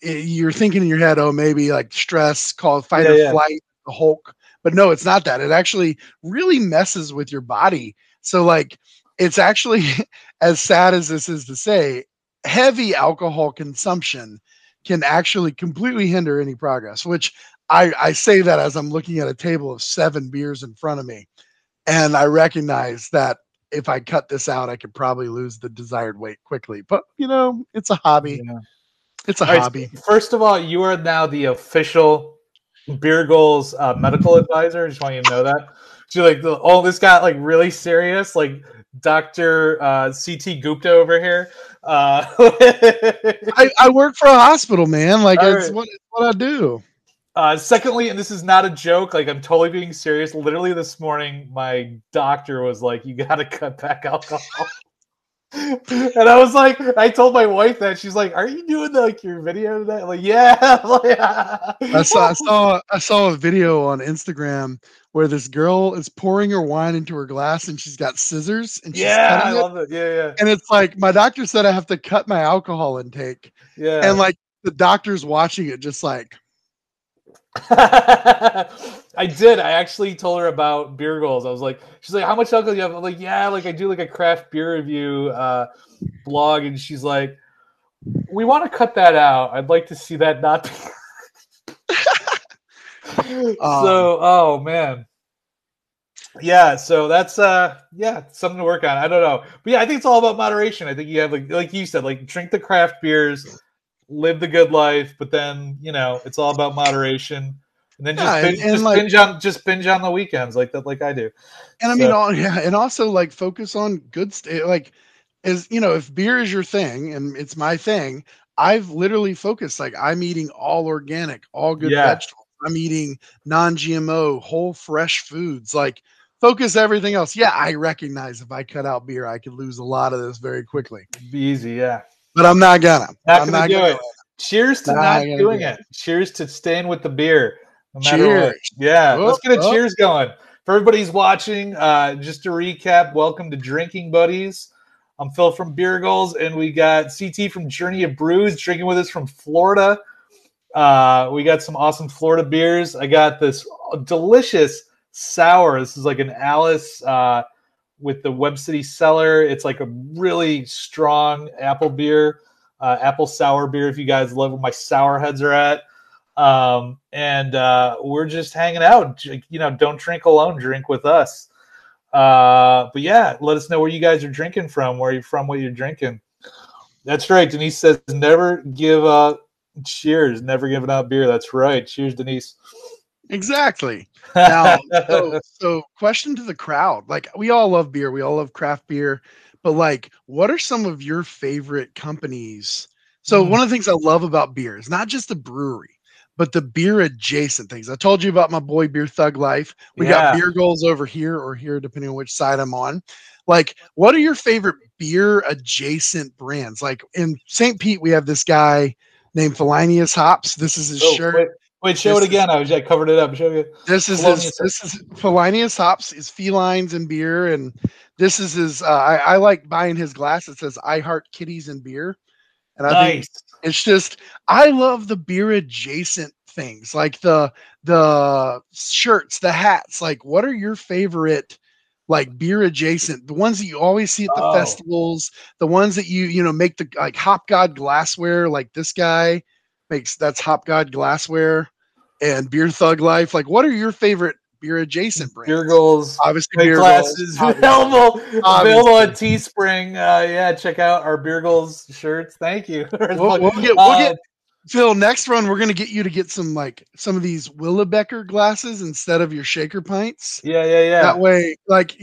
you're thinking in your head, oh, maybe like stress called fight or flight, the Hulk. But no, it's not that. It actually really messes with your body. So like, it's actually, as sad as this is to say, heavy alcohol consumption can actually completely hinder any progress, which I say that as I'm looking at a table of 7 beers in front of me. And I recognize that if I cut this out, I could probably lose the desired weight quickly. But, it's a hobby. Yeah. It's a hobby. So first of all, you are now the official Beer Goals medical advisor. I just want you to know that. So like, this got like really serious, like Dr. CT Gupta over here. I work for a hospital, man. Like it's what I do. Secondly, and this is not a joke, like I'm totally being serious. Literally this morning, my doctor was like, "You got to cut back alcohol." And I was like, I told my wife that. She's like, "Are you doing like your video today?" I'm like, yeah. I saw a video on Instagram where this girl is pouring her wine into her glass and she's got scissors and she's cutting I love it. Yeah. And it's like, my doctor said I have to cut my alcohol intake. Yeah. And like the doctor's watching it just like. I did. I actually told her about Beer Goals. I was like, she's like, "How much alcohol do you have?" I'm like, "Yeah, like I do like a craft beer review blog." And she's like, "We want to cut that out. I'd like to see that not be." So, oh man. Yeah, so that's something to work on. I don't know. But yeah, I think it's all about moderation. I think you have like you said, like drink the craft beers, live the good life, but then it's all about moderation, and then just binge on the weekends like that, like I do. And I mean, and also like focus on good like, if beer is your thing and it's my thing, I've literally focused, like I'm eating all organic, all good vegetables. I'm eating non-GMO, whole fresh foods. Like focus everything else. Yeah, I recognize if I cut out beer, I could lose a lot of this very quickly. It'd be easy, yeah. But I'm not gonna. I'm not gonna do it. Cheers to not doing it. Cheers to staying with the beer. No matter what. Yeah, let's get a cheers going. For everybody who's watching, just to recap, welcome to Drinking Buddies. I'm Phil from Beer Goals, and we got CT from Journey of Brews drinking with us from Florida. We got some awesome Florida beers. I got this delicious sour. This is like an Alice with the Web City Cellar. It's like a really strong apple beer, apple sour beer. If you guys love where my sour heads are at, and we're just hanging out. You know, don't drink alone. Drink with us. But yeah, let us know where you guys are drinking from. Where you're from? What you're drinking? That's right. Denise says, "Never give up." Cheers. Never giving out beer. That's right. Cheers, Denise. Exactly. Now, so question to the crowd. Like, we all love beer. We all love craft beer. But, like, what are some of your favorite companies? So one of the things I love about beer is not just the brewery, but the beer adjacent things. I told you about my boy Beer Thug Life. We got Beer Goals over here or here, depending on which side I'm on. Like, what are your favorite beer adjacent brands? Like, in St. Pete, we have this guy named Felinius Hops. This is his shirt. Wait, show it again. I covered it up. Show it. This is Felinius Hops, his felines and beer, and this is his. I like buying his glass. It says "I heart kitties and beer," and I think it's just. I love the beer adjacent things, like the shirts, the hats. Like, what are your favorite? Like beer adjacent, the ones that you always see at the festivals, the ones that you make the like Hop God glassware, like this guy makes, that's Hop God glassware, and Beer Thug Life. Like, what are your favorite beer adjacent brands? Beer Goals, obviously. Beer glasses Goals, available at Teespring. Yeah, check out our Beer Goals shirts. Thank you. We'll get Phil, next run, we're going to get you to get some of these Willebecker glasses instead of your shaker pints. Yeah. That way, like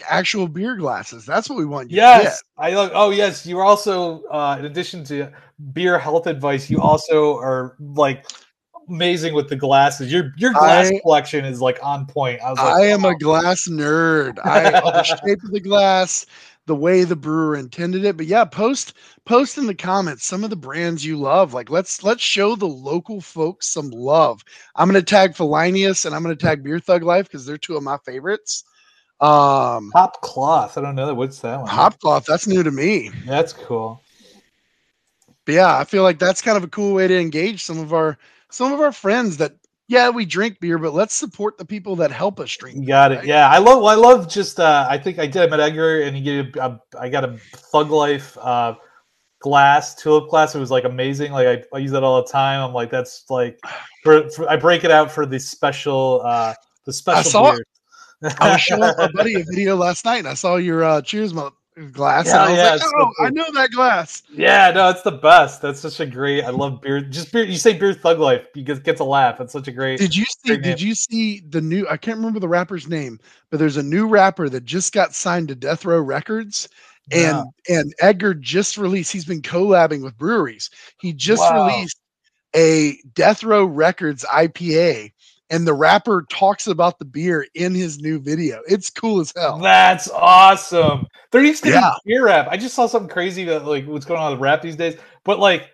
actual beer glasses. That's what we want you to get. I love. Oh, yes. You're also, in addition to beer health advice, you also are like amazing with the glasses. Your glass collection is like on point. I am a glass nerd. The shape of the glass, the way the brewer intended it. But yeah, post in the comments some of the brands you love. Like, let's show the local folks some love. I'm going to tag Felinius and I'm going to tag Beer Thug Life because they're two of my favorites. Hop Cloth. I don't know. What's that one? Hop Cloth. That's new to me. That's cool. But yeah, I feel like that's kind of a cool way to engage some of our friends that, yeah, we drink beer, but let's support the people that help us drink beer. Got it. Right? Yeah, I love just. I think I did. I met Edgar, and I got a Thug Life tulip glass. It was like amazing. Like I use that all the time. I'm like, that's like, I break it out for the special beer. I was showing a buddy a video last night, and I saw your Cheers glass. Yeah, and I was like, I know that glass. Yeah, no, it's the best. That's such a great. I love beer. Just beer. You say Beer Thug Life because it gets a laugh. It's such a great. Did you see the new? I can't remember the rapper's name, but there's a new rapper that just got signed to Death Row Records, and Edgar just released. He's been collabing with breweries. He just released a Death Row Records IPA. And the rapper talks about the beer in his new video. It's cool as hell. That's awesome. There used to be beer rap. I just saw something crazy that like what's going on with rap these days. But like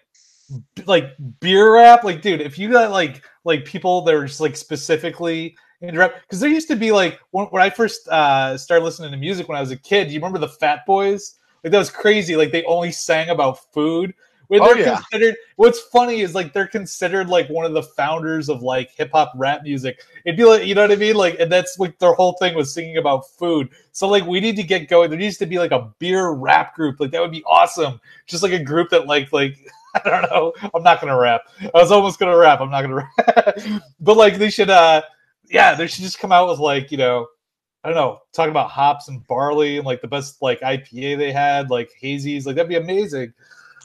beer rap, like dude, if you got like people that are just like specifically into rap, because there used to be like when I first started listening to music when I was a kid. Do you remember the Fat Boys? Like that was crazy. Like they only sang about food. Considered, what's funny is like they're considered like one of the founders of like hip hop rap music. It'd be like, you know what I mean? Like, and that's like their whole thing was singing about food. So like we need to get going. There needs to be like a beer rap group. Like that would be awesome. Just like a group that like I don't know. I'm not gonna rap. I was almost gonna rap. I'm not gonna rap. But like they should they should just come out with like, you know, I don't know, talking about hops and barley and like the best like IPA they had, like hazies. Like that'd be amazing.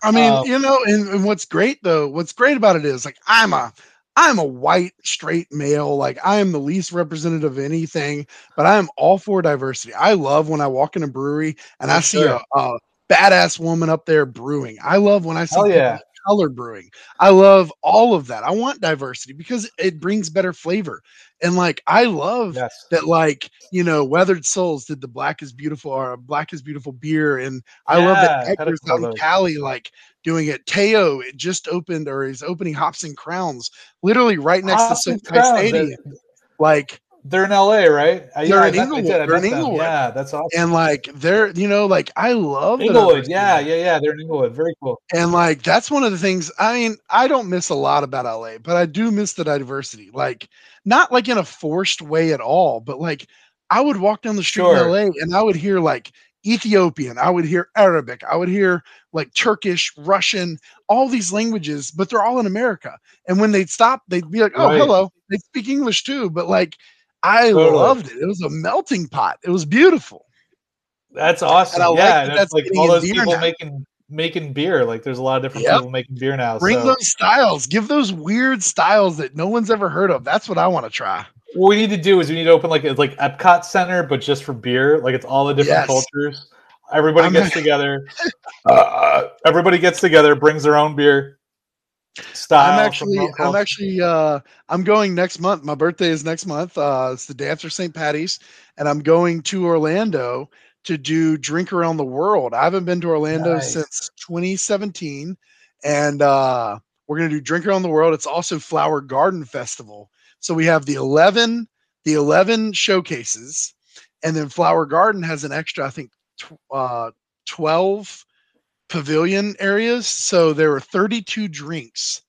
I mean, you know, and what's great about it is like I'm a white straight male. Like I am the least representative of anything, but I am all for diversity. I love when I walk in a brewery and I see a badass woman up there brewing. I love when I see people of color brewing. I love all of that. I want diversity because it brings better flavor. And like I love that, like, you know, Weathered Souls did the Black is Beautiful beer, and I love that Edgar's out in Cali like doing it. Teo just opened or is opening Hops and Crowns literally right next to SoFi Stadium. Like They're in LA, right? They're I in met, I Inglewood. did. I They're in met them. Inglewood. Yeah, that's awesome. And like they're, like I love the Inglewood. diversity. Yeah. They're in Inglewood. Very cool. And like that's one of the things. I mean, I don't miss a lot about LA, but I do miss the diversity. Like not like in a forced way at all, but like I would walk down the street in Sure. LA and I would hear like Ethiopian, I would hear Arabic, I would hear like Turkish, Russian, all these languages, but they're all in America. And when they'd stop, they'd be like, "Oh, Right. hello." They speak English too, but like I Totally. loved it. It was a melting pot. It was beautiful. That's awesome. And I like Yeah, that and it's that's like getting all in those beer people now. making beer. Like there's a lot of different Yep. people making beer now. Bring So those styles. Give those weird styles that no one's ever heard of. That's what I want to try. what we need to do is we need to open like Epcot Center, but just for beer. Like it's all the different Yes. cultures. Everybody I'm gets together. Everybody gets together, brings their own beer. I'm going next month. My birthday is next month. It's the day after St. Patty's, and I'm going to Orlando to do Drink Around the World. I haven't been to Orlando since 2017, and we're going to do Drink Around the World. It's also Flower Garden Festival. So we have the 11 showcases, and then Flower Garden has an extra, I think, 12 pavilion areas. So there are 32 drinks.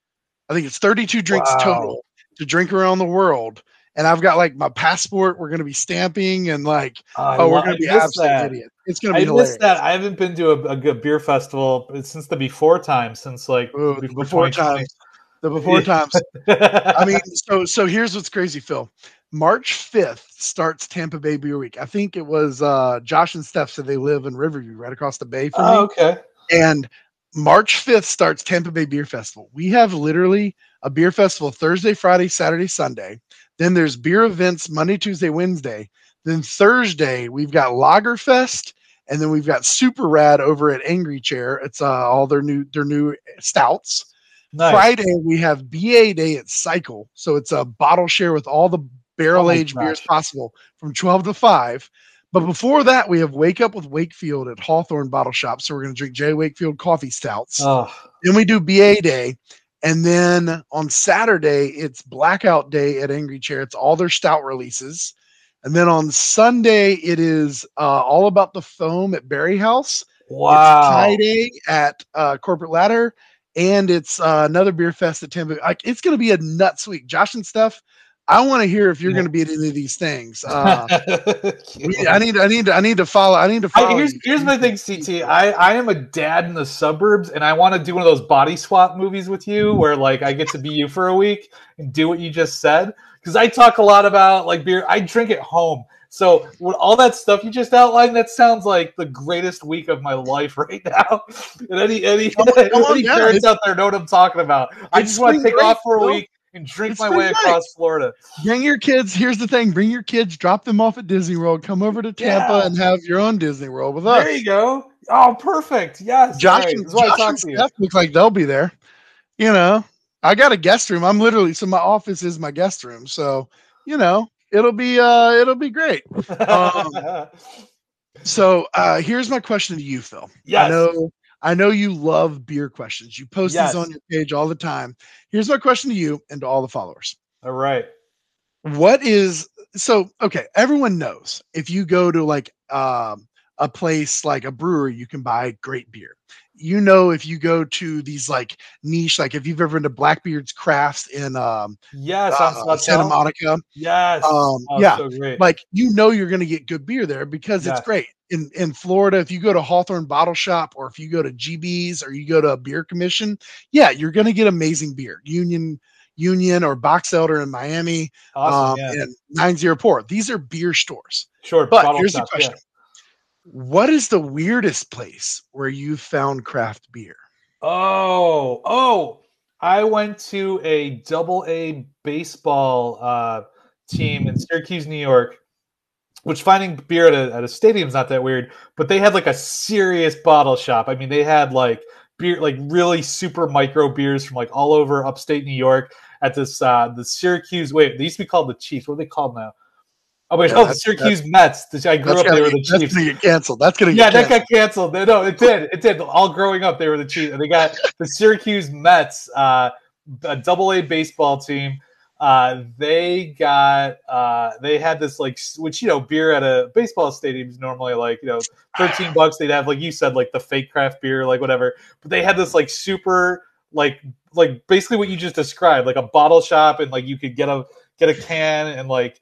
I think it's 32 drinks total to drink around the world. And I've got like my passport. We're going to be stamping and like, we're going to be absolute idiots. It's going to be hilarious. I missed that. I haven't been to a good beer festival since the before time, since like before times. The before times. I mean, so here's what's crazy, Phil. March 5th starts Tampa Bay Beer Week. I think it was Josh and Steph said they live in Riverview, right across the bay from me. Okay. And March 5th starts Tampa Bay Beer Festival. We have literally a beer festival Thursday, Friday, Saturday, Sunday. Then there's beer events Monday, Tuesday, Wednesday. Then Thursday, we've got Lagerfest, and then we've got Super Rad over at Angry Chair. It's all their new stouts. Nice. Friday, we have BA Day at Cycle. So it's a bottle share with all the barrel-aged beers possible from 12 to 5. But before that, we have Wake Up with Wakefield at Hawthorne Bottle Shop. So we're going to drink J. Wakefield coffee stouts. Then we do BA Day. And then on Saturday, it's Blackout Day at Angry Chair. It's all their stout releases. And then on Sunday, it is all about the foam at Berry House. Wow. It's Tie Day at Corporate Ladder. And it's another beer fest at Tampa. Like, it's going to be a nuts week. Josh and Steph, I want to hear if you're going to be at any of these things. I need to follow. Here's my thing, CT. I am a dad in the suburbs, and I want to do one of those body swap movies with you, where like I get to be you for a week and do what you just said. Because I talk a lot about like beer. I drink at home. So with all that stuff you just outlined, that sounds like the greatest week of my life right now. And any parents out there know what I'm talking about. I just want to take off for a week and drink my way across Florida. Bring your kids. Here's the thing. Bring your kids, drop them off at Disney World, come over to Tampa and have your own Disney World with us. There you go. Oh, perfect. Yes. Josh and Steph look like they'll be there. You know, I got a guest room. So my office is my guest room. So, you know, it'll be great. So here's my question to you, Phil. Yes. I know you love beer questions. You post these on your page all the time. Here's my question to you and to all the followers. All right. Everyone knows if you go to like a place like a brewery, you can buy great beer. You know, if you go to these like niche, like if you've ever been to Blackbeard's Crafts in on Santa Monica. Yes. So great. Like, you know, you're going to get good beer there because it's great. In Florida, if you go to Hawthorne Bottle Shop or if you go to GB's or you go to a beer commission, you're going to get amazing beer. Union or Box Elder in Miami, and 90 Port. These are beer stores. Sure. But here's the question. What is the weirdest place where you found craft beer? I went to a AA baseball team in Syracuse, New York, which finding beer at a stadium is not that weird, but they had like a serious bottle shop. I mean, they had like beer, like really super micro beers from like all over upstate New York at this the Syracuse. Wait, they used to be called the Chiefs. What are they called now? Oh, wait, the Syracuse Mets. I grew up, they were the Chiefs. That's going to get canceled. That got canceled. No, it did. It did. All growing up, they were the Chiefs. And they got the Syracuse Mets, a AA baseball team. they had this like, which, beer at a baseball stadium is normally like, $13. They'd have, like you said, like the fake craft beer, like whatever. But they had this like super like basically what you just described, like a bottle shop, and like you could get a can and like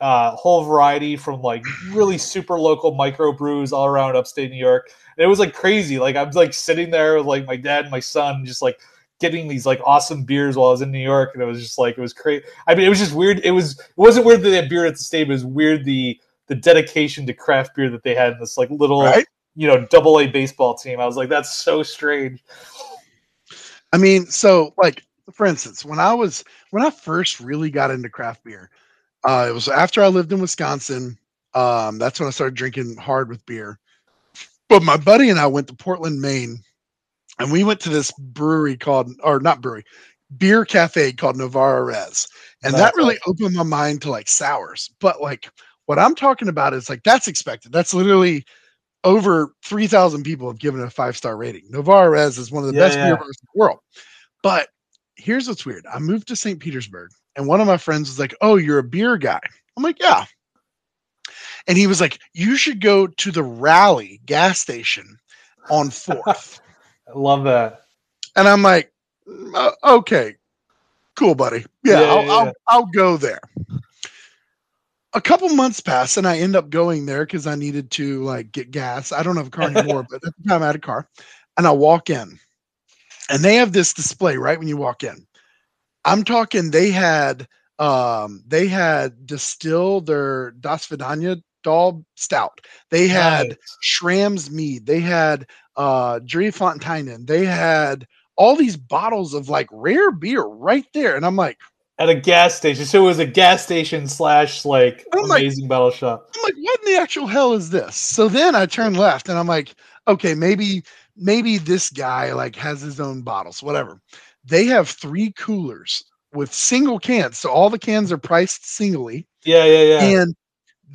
whole variety from like really super local micro brews all around upstate New York. And it was like crazy. Like I'm like sitting there with like my dad and my son, just like getting these like awesome beers while I was in New York, and it was just like, it was crazy. I mean, it was just weird. It wasn't weird that they had beer at the stadium. It was weird the dedication to craft beer that they had in this like little AA baseball team. I was like, that's so strange. I mean, so like for instance, when I first really got into craft beer, it was after I lived in Wisconsin. That's when I started drinking hard with beer. But my buddy and I went to Portland, Maine, and we went to this beer cafe called Novara Res. And that really opened my mind to like sours. But like what I'm talking about is like, that's expected. That's literally over 3,000 people have given it a 5-star rating. Novara Res is one of the best beer bars in the world. But here's what's weird. I moved to St. Petersburg, and one of my friends was like, "Oh, you're a beer guy." I'm like, "Yeah." And he was like, "You should go to the Rally gas station on 4th. I love that. And I'm like, "Okay, cool, buddy. Yeah, I'll go there." A couple months pass, and I end up going there because I needed to like get gas. I don't have a car anymore, but at the time I had a car. And I walk in, and they have this display right when you walk in. I'm talking, they had distilled their Das Vidania Dal Stout. They had Schramm's Mead. They had Driefonteinen. They had all these bottles of like rare beer right there. And I'm like, at a gas station. So it was a gas station / like amazing bottle shop. I'm like, what in the actual hell is this? So then I turn left, and I'm like, okay, maybe this guy like has his own bottles, whatever. They have 3 coolers with single cans. So all the cans are priced singly. Yeah. And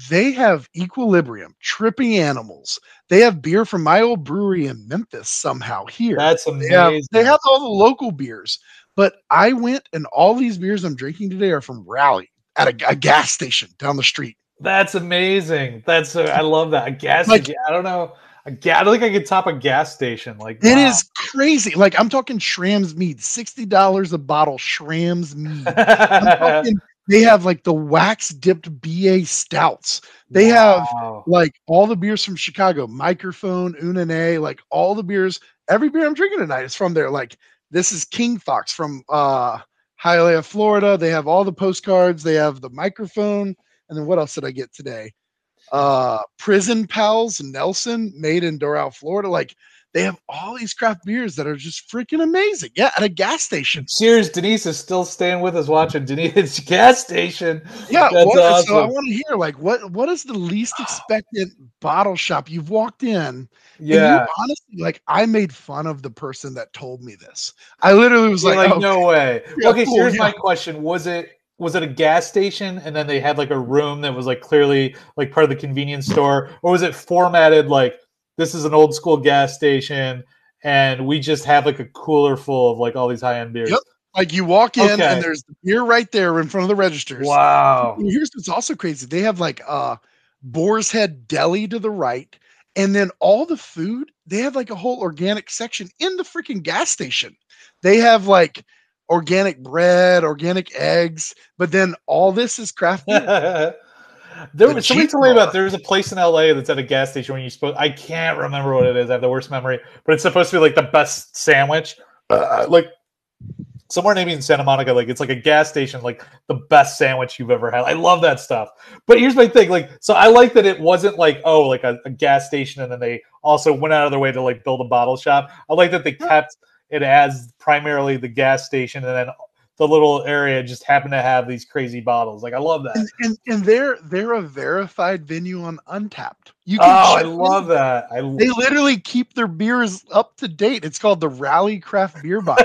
they have Equilibrium, Tripping Animals. They have beer from my old brewery in Memphis somehow here. That's amazing. They have all the local beers. But I went, and all these beers I'm drinking today are from Rally at a gas station down the street. That's amazing. I love that. A gas station. I don't know. I don't think I could top a gas station. Like, it is crazy. Like, I'm talking Schramm's Mead, $60 a bottle. Schramm's Mead. I'm talking, they have like the wax dipped BA stouts. They have like all the beers from Chicago, Microphone, Unane, like all the beers. Every beer I'm drinking tonight is from there. Like, this is King Fox from Hialeah, Florida. They have all the postcards. They have the Microphone. And then what else did I get today? Prison Pals Nelson, made in Doral, Florida. Like, they have all these craft beers that are just freaking amazing. Yeah, at a gas station. Cheers, Denise is still staying with us watching Denise gas station. Yeah, awesome. So I want to hear, like, what is the least expected bottle shop you've walked in? Yeah, and you, honestly, like, I made fun of the person that told me this. I literally was like, no way. Yeah, okay, cool, so here's my question: was it a gas station, and then they had like a room that was like clearly like part of the convenience store, or was it formatted like, this is an old school gas station, and we just have like a cooler full of like all these high-end beers? Yep. Like, you walk in, and there's the beer right there in front of the registers. Wow. And here's what's also crazy. They have like Boar's Head Deli to the right, and then all the food, they have like a whole organic section in the freaking gas station. They have like organic bread, organic eggs, but then all this is craft beer. Somebody told me about, there's a place in LA that's at a gas station when I can't remember what it is. I have the worst memory, but it's supposed to be like the best sandwich. Like somewhere maybe in Santa Monica, like it's like a gas station, like the best sandwich you've ever had. I love that stuff. But here's my thing, like, so I like that it wasn't like, like a gas station, and then they also went out of their way to like build a bottle shop. I like that they kept it as primarily the gas station, and then the little area just happened to have these crazy bottles. Like, I love that. And they're a verified venue on Untapped. I love that. They literally keep their beers up to date. It's called the Rally Craft Beer Box.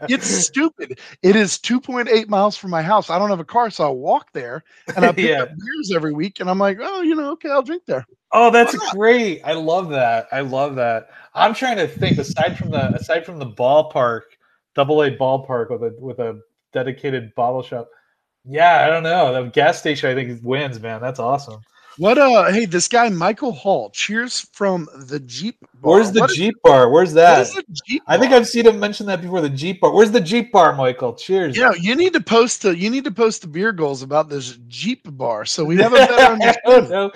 It's stupid. It is 2.8 miles from my house. I don't have a car, so I walk there, and I pick up beers every week, and I'm like, okay, I'll drink there. Oh, that's great. I love that. I'm trying to think, aside from the ballpark, AA ballpark with a dedicated bottle shop. Yeah, I don't know. The gas station, I think, wins, man. That's awesome. What hey, this guy Michael Hall, cheers from the Jeep Bar. Where's the Jeep Bar? Where's that? What is the Jeep I think Bar? I've seen him mention that before. The Jeep Bar. Where's the Jeep Bar, Michael? Cheers. Yeah, you need to post the beer goals about this Jeep Bar so we have a better understanding.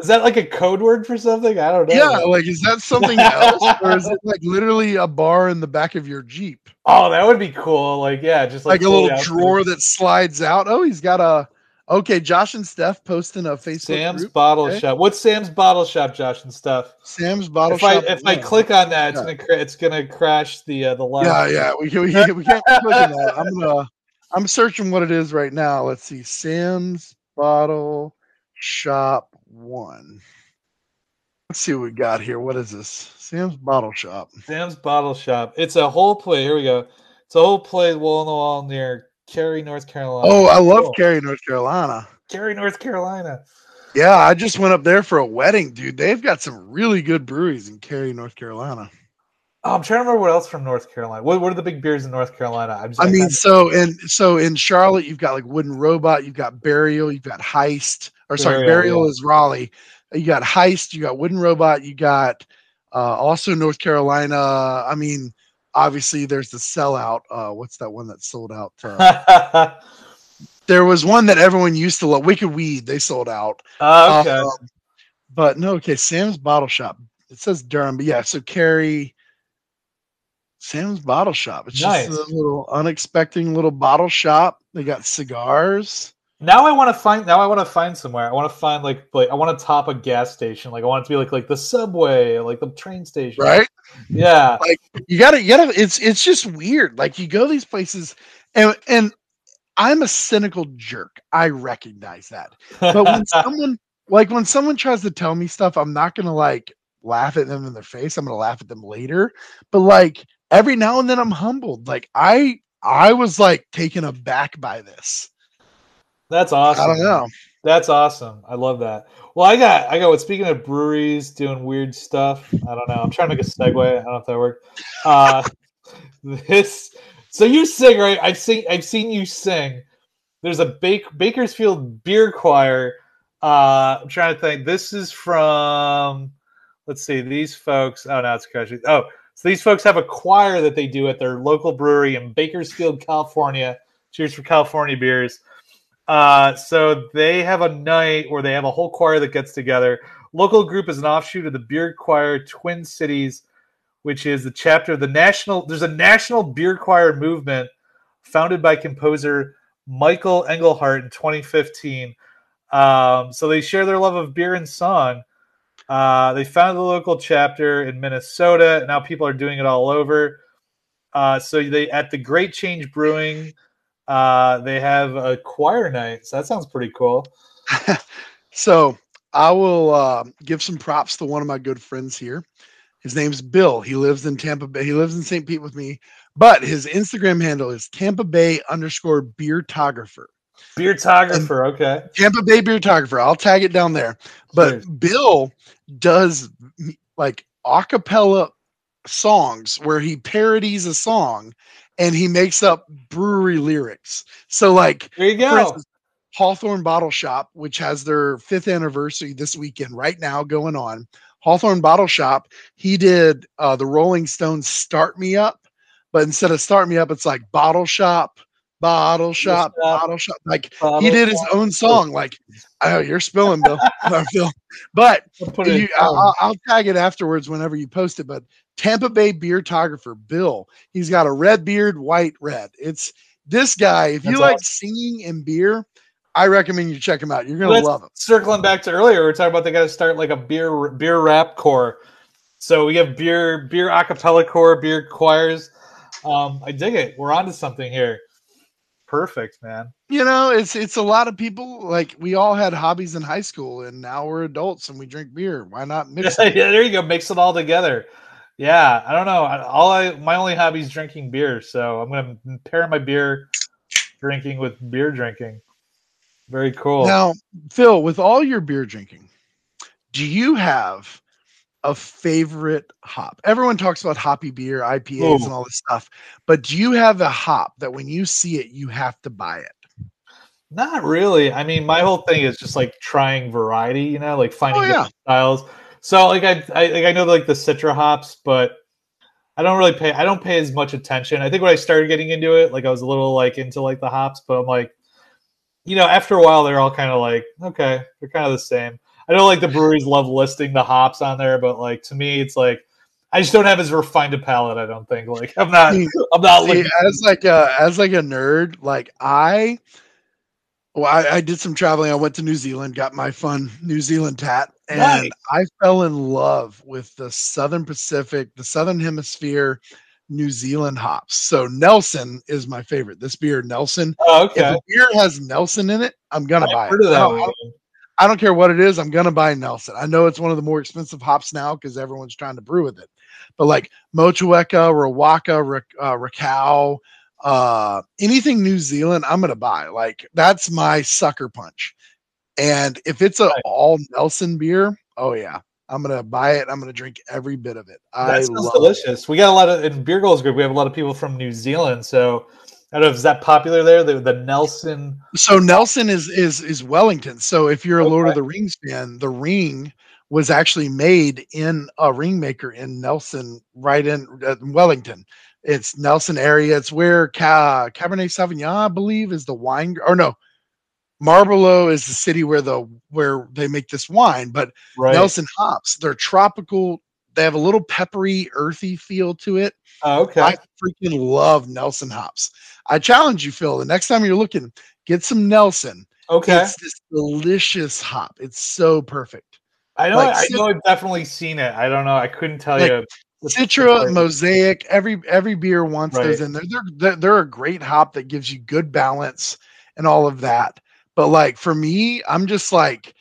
Is that like a code word for something? I don't know. Yeah, like is that something else, or is it like literally a bar in the back of your Jeep? Oh, that would be cool. Like, yeah, just like a little drawer that slides out. Oh, he's got a. Okay, Josh and Steph posting a Facebook Sam's group. Bottle Shop. What's Sam's Bottle Shop, Josh and Steph? Sam's Bottle Shop. If I click on that, it's gonna crash the line. Yeah. We can't click on that. I'm searching what it is right now. Let's see. Sam's Bottle Shop 1. Let's see what we got here. What is this? Sam's Bottle Shop. Sam's Bottle Shop. It's a whole play. Here we go. It's a whole play wall in the wall near Cary, North Carolina. Oh, I love Cary, North Carolina. Cary, North Carolina. Yeah, I just went up there for a wedding, dude. They've got some really good breweries in Cary, North Carolina. Oh, I'm trying to remember what else from North Carolina. What are the big beers in North Carolina? So in Charlotte, you've got like Wooden Robot, you've got Burial, you've got Heist. Burial is Raleigh. You got Heist, you got Wooden Robot, you got also North Carolina. I mean, obviously there's the Sellout. What's that one that sold out? There was one that everyone used to love, Wicked Weed. They sold out. Okay. But no, okay. Sam's Bottle Shop. It says Durham, but yeah. So Cary, Sam's Bottle Shop. It's just a little unexpected little bottle shop. They got cigars. Now I want to find somewhere. I want to find like I want to top a gas station. Like I want it to be like the subway, like the train station. Right? Yeah. Like you gotta it's just weird. Like you go these places and I'm a cynical jerk. I recognize that. But when someone tries to tell me stuff, I'm not gonna like laugh at them in their face. I'm gonna laugh at them later. But like every now and then I'm humbled. Like I was like taken aback by this. That's awesome. I don't know. That's awesome. I love that. Well, I got what, speaking of breweries doing weird stuff, I don't know. I'm trying to make a segue. I don't know if that worked. So you sing, right? I've seen you sing. There's a Bakersfield beer choir. I'm trying to think. This is from, let's see, these folks. Oh, no, it's crashing. Oh, so these folks have a choir that they do at their local brewery in Bakersfield, California. Cheers for California beers. So they have a night where they have a whole choir that gets together. Local group is an offshoot of the Beer Choir Twin Cities, which is the chapter of the national. There's a national beer choir movement founded by composer Michael Engelhardt in 2015. So they share their love of beer and song. They founded the local chapter in Minnesota, and now people are doing it all over. So they at the Great Change Brewing. They have a choir night, so that sounds pretty cool. So I will give some props to one of my good friends here. His name's Bill. He lives in Tampa Bay. He lives in St. Pete with me, but his Instagram handle is Tampa Bay _beertographer. Beertographer, okay. Tampa Bay Beertographer. I'll tag it down there. But Bill does like a cappella songs where he parodies a song and he makes up brewery lyrics. So like, there you go. For instance, Hawthorne Bottle Shop, which has their 5th anniversary this weekend right now going on. Hawthorne Bottle Shop, he did the Rolling Stones Start Me Up, but instead of Start Me Up, it's like Bottle Shop. Like he did his own song. Like, oh, you're spilling, Bill. Phil. But I'll tag it afterwards whenever you post it. But Tampa Bay Beertographer Bill, he's got a red beard, white, red. It's this guy. If you like singing and beer, I recommend you check him out. You're gonna love him. Circling back to earlier, we were talking about they got to start like a beer rap corps. So we have beer acapella corps, beer choirs. I dig it. We're onto something here. Perfect, man. You know, it's a lot of people. Like we all had hobbies in high school, and now we're adults and we drink beer. Why not mix it? Yeah, there you go. Mix it all together. Yeah, I don't know. My only hobby is drinking beer, so I'm gonna pair my beer drinking with beer drinking. Very cool. Now, Phil, with all your beer drinking, do you have a favorite hop? Everyone talks about hoppy beer, IPAs, and Ooh. all this stuff, but do you have a hop that when you see it, you have to buy it? Not really. I mean, my whole thing is just like trying variety, you know, like Oh finding yeah, different styles. So like I know like the Citra hops, but I don't pay as much attention. I think when I started getting into it, like I was a little like into like the hops, but I'm like, you know, after a while they're all kind of like, okay, they're kind of the same. I know like the breweries love listing the hops on there, but like to me it's like I just don't have as refined a palate, I don't think. Like I'm not see, looking. as like a nerd, like I did some traveling. I went to New Zealand, got my fun New Zealand tat, Nice. and I fell in love with the Southern Pacific, the Southern Hemisphere, New Zealand hops. So Nelson is my favorite. This beer, Nelson. Oh, If okay. a beer has Nelson in it, I'm gonna I've buy it. heard of that one. I don't care what it is. I'm gonna buy Nelson. I know it's one of the more expensive hops now because everyone's trying to brew with it. But like Motueka, Rawaka, Rakau, anything New Zealand, I'm gonna buy. Like that's my sucker punch. And if it's a Nice. all Nelson beer, oh yeah, I'm gonna buy it. I'm gonna drink every bit of it. That I sounds love it. delicious. We got a lot of in Beer Goals group. We have a lot of people from New Zealand, so I don't know if is that popular there. The Nelson. So Nelson is Wellington. So if you're a Lord Okay. of the Rings fan, the ring was actually made in a ring maker in Nelson, right in Wellington. It's Nelson area. It's where Cabernet Sauvignon, I believe, is the wine. Or no, Marlborough is the city where they make this wine. But Right. Nelson hops, they're tropical. They have a little peppery, earthy feel to it. Oh, okay. I freaking love Nelson hops. I challenge you, Phil. The next time you're looking, get some Nelson. Okay. It's this delicious hop. It's so perfect. I know. Like I know. I've definitely seen it. I don't know. I couldn't tell like you the Citra, flavor. Mosaic. Every beer wants Right. those in there. They're a great hop that gives you good balance and all of that. But like for me, I'm just like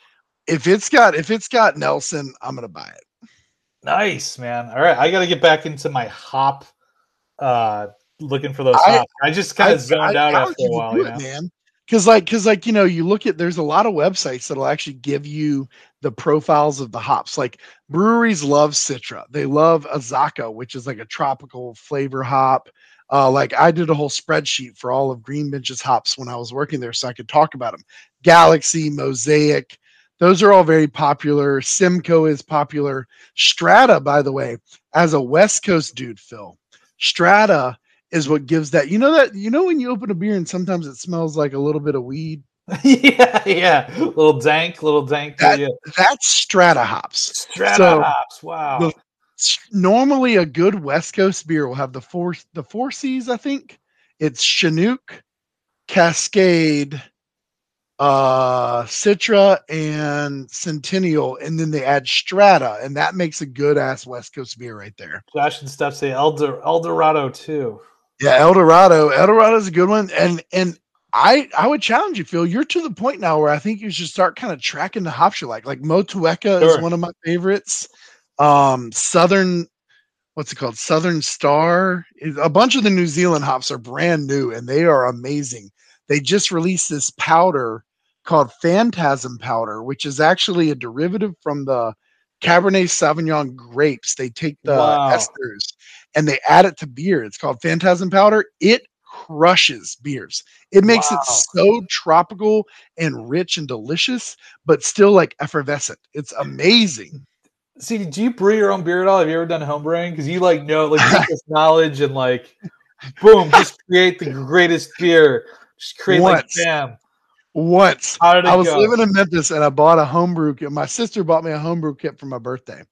if it's got Nelson, I'm gonna buy it. Nice, man. All right, I got to get back into my hop. Looking for those I hops. I just kind of I zoned out after challenge a you to while. do You it, know. man. Because you look at there's a lot of websites that'll actually give you the profiles of the hops. Like breweries love Citra, they love Azaka, which is like a tropical flavor hop. Like I did a whole spreadsheet for all of Greenbench's hops when I was working there, so I could talk about them. Galaxy, Mosaic, those are all very popular. Simcoe is popular. Strata, by the way, as a West Coast dude, Phil, Strata is what gives that. You know when you open a beer and sometimes it smells like a little bit of weed. Yeah, yeah. Little dank to That you. that's strata hops. Strata So hops. the Wow. normally a good West Coast beer will have the four C's. I think it's Chinook, Cascade, Citra, and Centennial, and then they add Strata, and that makes a good ass West Coast beer right there. Josh and Steph say Eldorado too. Yeah, Eldorado is a good one, and I would challenge you, Phil. You're to the point now where I think you should start kind of tracking the hops you like. Like Motueka is Sure. one of my favorites. Southern, what's it called? Southern Star. A bunch of the New Zealand hops are brand new and they are amazing. They just released this powder called Phantasm powder, which is actually a derivative from the Cabernet Sauvignon grapes. They take the Wow. esters and they add it to beer. It's called Phantasm powder. It crushes beers. It makes it Wow. so tropical and rich and delicious, but still like effervescent. It's amazing. See, do you brew your own beer at all? Have you ever done home brewing? Because you like know, like take this knowledge and like, boom, just create the greatest beer. Just create like Once, bam. once How did I it was go? living in Memphis and I bought a homebrew kit. My sister bought me a homebrew kit for my birthday.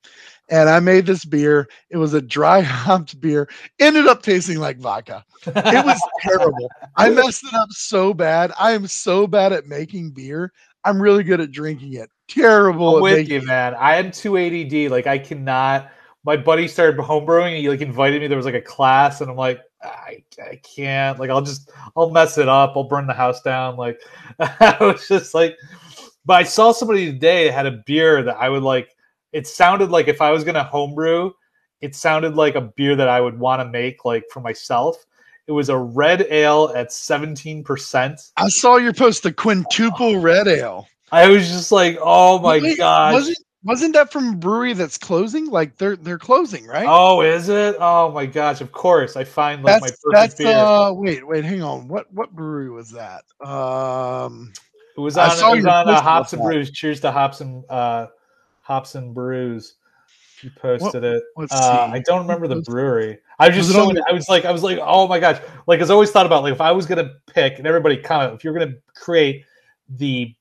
And I made this beer. It was a dry hopped beer. Ended up tasting like vodka. It was terrible. I messed it up so bad. I am so bad at making beer. I'm really good at drinking it. Terrible I'm at with making you, it. man. I am too ADD. Like I cannot. My buddy started homebrewing, and he like invited me. There was like a class, and I'm like, I can't. Like I'll mess it up. I'll burn the house down. Like I was just like, but I saw somebody today that had a beer that I would like. It sounded like if I was gonna homebrew, it sounded like a beer that I would want to make like for myself. It was a red ale at 17%. I saw your post, the quintuple red ale. I was just like, oh my Wait, gosh. Wasn't that from a brewery that's closing? Like they're closing, right? Oh, is it? Oh my gosh! Of course, I find like my perfect That's beer. wait, hang on. What brewery was that? It was I on. saw It was your on post about Hops and that. Brews. Cheers to Hops and Brews. You What? posted it. Let's see. I don't remember the Was brewery. I was just it on so. your? I was like, oh my gosh! Like, as I always thought about, like, if I was gonna pick, and everybody comment, if you're gonna create the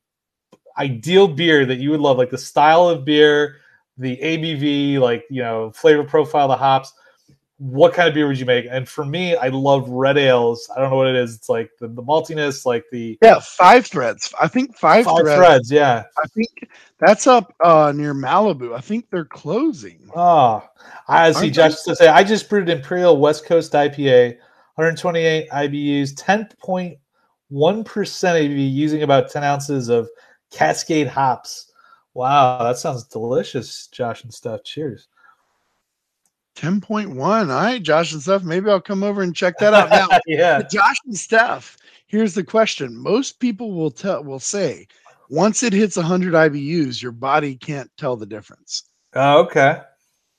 ideal beer that you would love, like the style of beer, the ABV, like flavor profile, the hops. What kind of beer would you make? And for me, I love red ales. I don't know what it is. It's like the maltiness, like the Yeah, Five Threads. I think Five five Threads. threads. Yeah. I think that's up near Malibu. I think they're closing. Oh, I see. Aren't Josh they? to say I just brewed Imperial West Coast IPA, 128 IBUs, 10.1% ABV, using about 10 ounces of Cascade hops. Wow, that sounds delicious, Josh and Steph. Cheers. 10.1. All right, Josh and Steph. Maybe I'll come over and check that out. Now, Yeah. Josh and Steph, here's the question. Most people will say once it hits 100 IBUs, your body can't tell the difference. Oh, okay.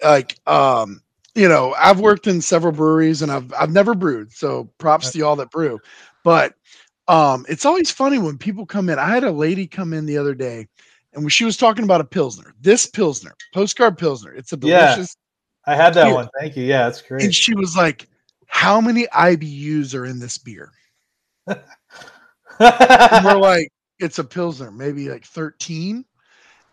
Like, I've worked in several breweries and I've never brewed, so props to y'all that brew. But it's always funny when people come in. I had a lady come in the other day, and she was talking about a Pilsner. This Pilsner, Postcard Pilsner. It's a Yeah, delicious I had that beer. one. Thank you. Yeah, that's And great. she was like, how many IBUs are in this beer? And we're like, it's a Pilsner, maybe like 13.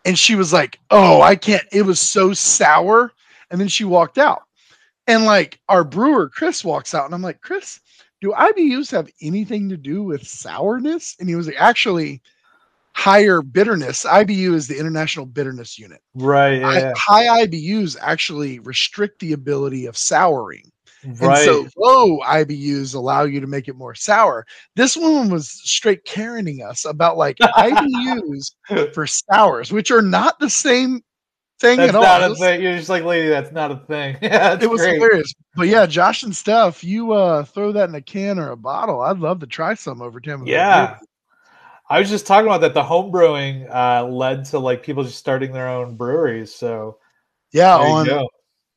And she was like, oh, I can't. It was so sour. And then she walked out. And like our brewer, Chris, walks out. And I'm like, Chris, do IBUs have anything to do with sourness? And he was like, actually, higher bitterness. IBU is the International Bitterness Unit. Right. Yeah. High IBUs actually restrict the ability of souring. And Right. so low IBUs allow you to make it more sour. This woman was straight Karening us about like IBUs for sours, which are not the same thing That's at all. not a thing. You're just like, lady, that's not a thing. Yeah, that's It was great. hilarious. But yeah, Josh and Steph, you throw that in a can or a bottle. I'd love to try some over Tampa Bay Yeah. Beer. I was just talking about that. The home brewing led to like people just starting their own breweries. So Yeah, there you on go.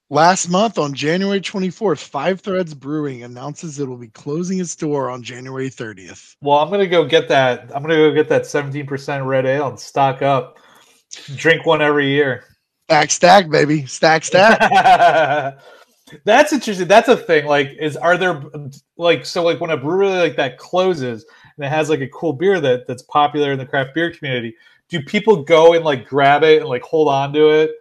last month on January 24th, Five Threads Brewing announces it will be closing its door on January 30th. Well, I'm gonna go get that. I'm gonna go get that 17% red ale and stock up. Drink one every year. Stack, baby. Stack. That's interesting. That's a thing. Like, are there like when a brewery like that closes and it has like a cool beer that's popular in the craft beer community, do people go and like grab it and like hold on to it?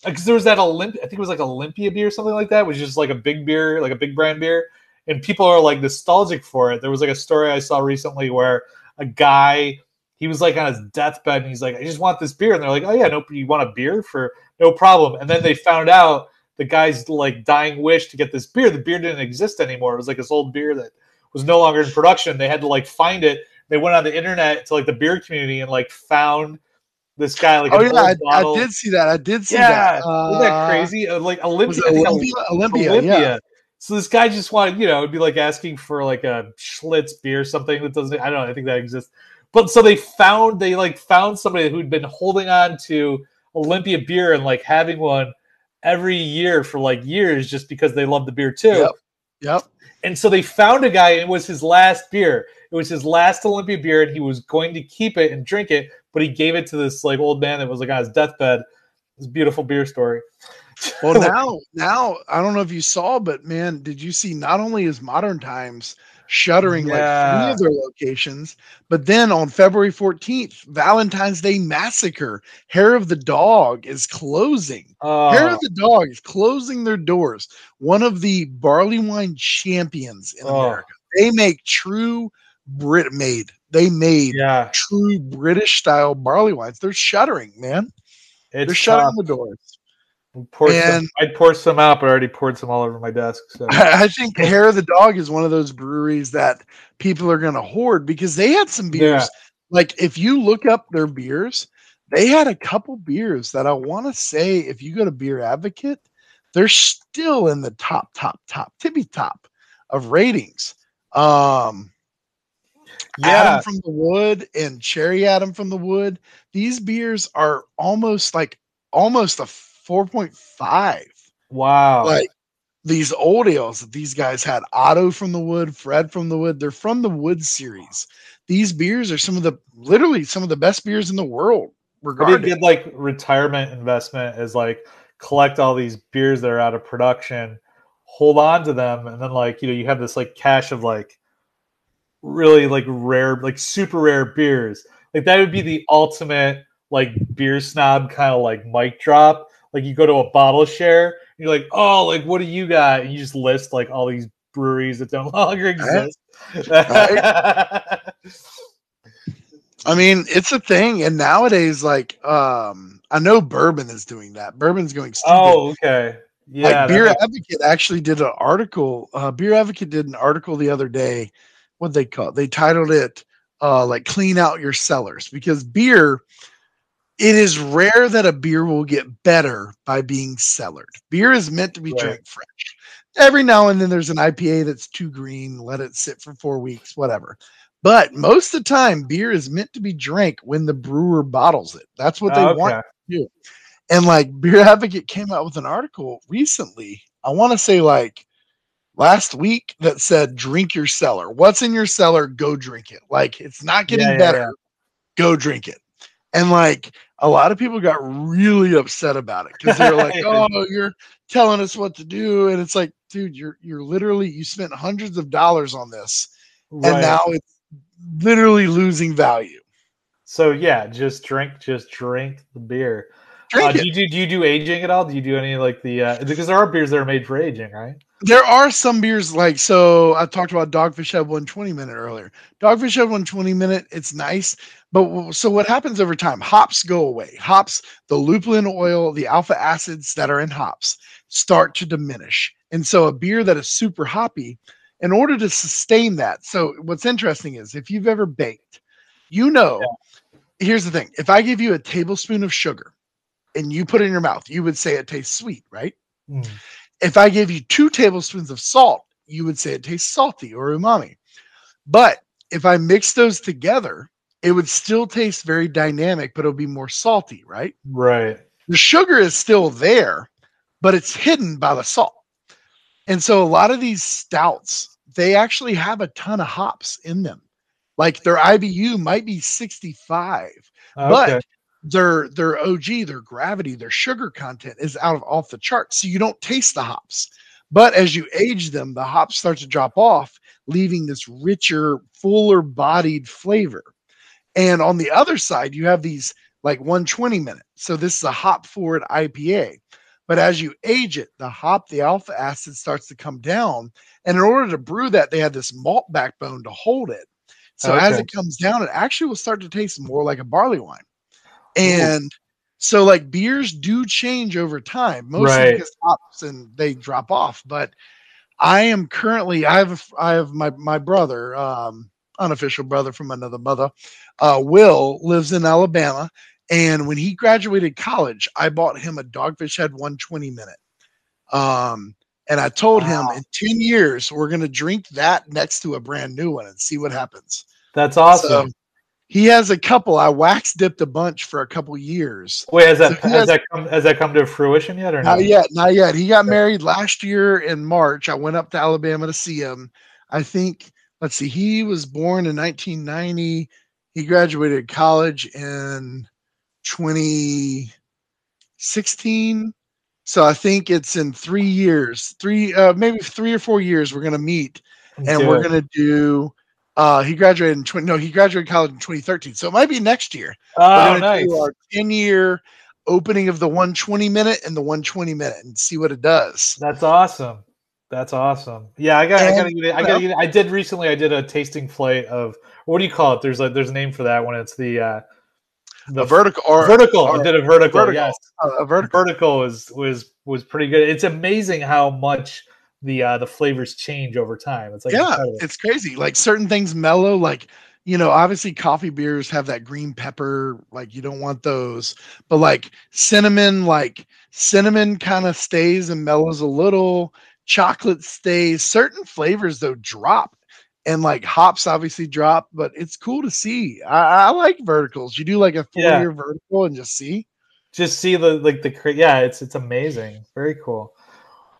Because there was that I think it was like Olympia beer or something like that, which is just like a big beer, like a big brand beer, and people are like nostalgic for it. There was like a story I saw recently where a guy, he was like on his deathbed and he's like, I just want this beer, and they're like, oh yeah, no, you want a beer? For no problem. And then they found out the guy's like dying wish to get this beer. The beer didn't exist anymore. It was like this old beer that was no longer in production. They had to like find it. They went on the internet to like the beer community and like found this guy like I did see that. Yeah, isn't that crazy? Like Olympia, Olympia, yeah. So this guy just wanted, it'd be like asking for like a Schlitz beer, something that doesn't. I don't know. I think that exists. But so they found somebody who'd been holding on to Olympia beer and like having one every year for like years just because they love the beer too. Yep. And so they found a guy, and it was his last beer. It was his last Olympia beer, and he was going to keep it and drink it, but he gave it to this like old man that was like on his deathbed. This beautiful beer story. Well, now I don't know if you saw, but man, did you see? Not only is Modern Times shuttering like 3 of their locations, but then on February 14th, Valentine's Day Massacre, Hair of the Dog is closing. Hair of the Dog is closing their doors. One of the barley wine champions in America. They make true true British style barley wines. They're shuttering, man. They're shutting the doors. I'd pour some out, but I already poured some all over my desk. So. I think Hair of the Dog is one of those breweries that people are going to hoard because they had some beers. Yeah. Like if you look up their beers, they had a couple beers that I want to say, if you go to Beer Advocate, they're still in the tippy top of ratings. Adam from the Wood and Cherry Adam from the Wood. These beers are almost like almost a 4.5. Wow. Like these old ales that these guys had, Otto from the Wood, Fred from the Wood, they're from the Wood series. These beers are literally some of the best beers in the world. Maybe a good like retirement investment is like collect all these beers that are out of production, hold on to them, and then like you have this like cache of like really like rare, like super rare beers. Like that would be the ultimate like beer snob kind of like mic drop. Like you go to a bottle share, and you're like, oh, like what do you got? And you just list like all these breweries that don't longer exist. Right. I mean, it's a thing, and nowadays, like, I know bourbon is doing that. Bourbon's going stupid. Oh, okay. Yeah. Like Beer Advocate actually did an article. Beer Advocate did an article the other day. What they call it? They titled it like "Clean Out Your Cellars," because beer. It is rare that a beer will get better by being cellared. Beer is meant to be drank fresh. Every now and then there's an IPA that's too green. Let it sit for 4 weeks, whatever. But most of the time, beer is meant to be drank when the brewer bottles it. That's what they want to do. And like Beer Advocate came out with an article recently, I want to say like last week, that said, drink your cellar. What's in your cellar, go drink it. Like it's not getting better, go drink it. And like a lot of people got really upset about it because they're like, oh, you're telling us what to do. And it's like, dude, you're literally, you spent hundreds of dollars on this. And now it's literally losing value. So yeah, just drink the beer. Do you do aging at all? Do you do any like because there are beers that are made for aging, right? There are some beers like, so I talked about Dogfish Head 120 minute earlier. Dogfish Head 120 minute, it's nice. But so what happens over time? Hops go away. Hops, the lupulin oil, the alpha acids that are in hops start to diminish. And so a beer that is super hoppy, in order to sustain that. So what's interesting is if you've ever baked, here's the thing. If I give you a tablespoon of sugar and you put it in your mouth, you would say it tastes sweet, right? Mm. If I gave you 2 tablespoons of salt, you would say it tastes salty or umami. But if I mix those together, it would still taste very dynamic, but it'll be more salty, right? Right. The sugar is still there, but it's hidden by the salt. And so a lot of these stouts, they actually have a ton of hops in them. Like their IBU might be 65, but their OG, their gravity, their sugar content is off the charts. So you don't taste the hops. But as you age them, the hops start to drop off, leaving this richer, fuller bodied flavor. And on the other side, you have these like 120 minute. So this is a hop forward IPA. But as you age it, the alpha acid starts to come down. And in order to brew that, they had this malt backbone to hold it. So as it comes down, it actually will start to taste more like a barley wine. And so like beers do change over time, mostly because hops and they drop off. But I am currently, I have my brother, unofficial brother from another mother, Will, lives in Alabama. And when he graduated college, I bought him a Dogfish Head 120 minute. And I told him in 10 years, we're going to drink that next to a brand new one and see what happens. That's awesome. So he has a couple. I wax dipped a bunch for a couple years. Wait, has that come to fruition yet or not? Not yet. He got married last year in March. I went up to Alabama to see him. I think, let's see, he was born in 1990. He graduated college in 2016. So I think it's in 3 years, maybe 3 or 4 years, we're going to meet and we're going to do, he graduated college in 2013. So it might be next year. Oh, nice. Do our 10-year opening of the 120 minute and the 120 minute and see what it does. That's awesome. Yeah. I did a tasting flight of, what do you call it? There's a name for that when it's the vertical. I did a vertical. Yes, a vertical was pretty good. It's amazing how much the flavors change over time. It's like incredible. It's crazy. Like certain things mellow. Like obviously coffee beers have that green pepper. Like you don't want those, but like cinnamon kind of stays and mellows a little. Chocolate stays. Certain flavors though drop. And like hops obviously drop, but it's cool to see. I like verticals. You do like a 4-year vertical and just see. just see it's amazing. Very cool.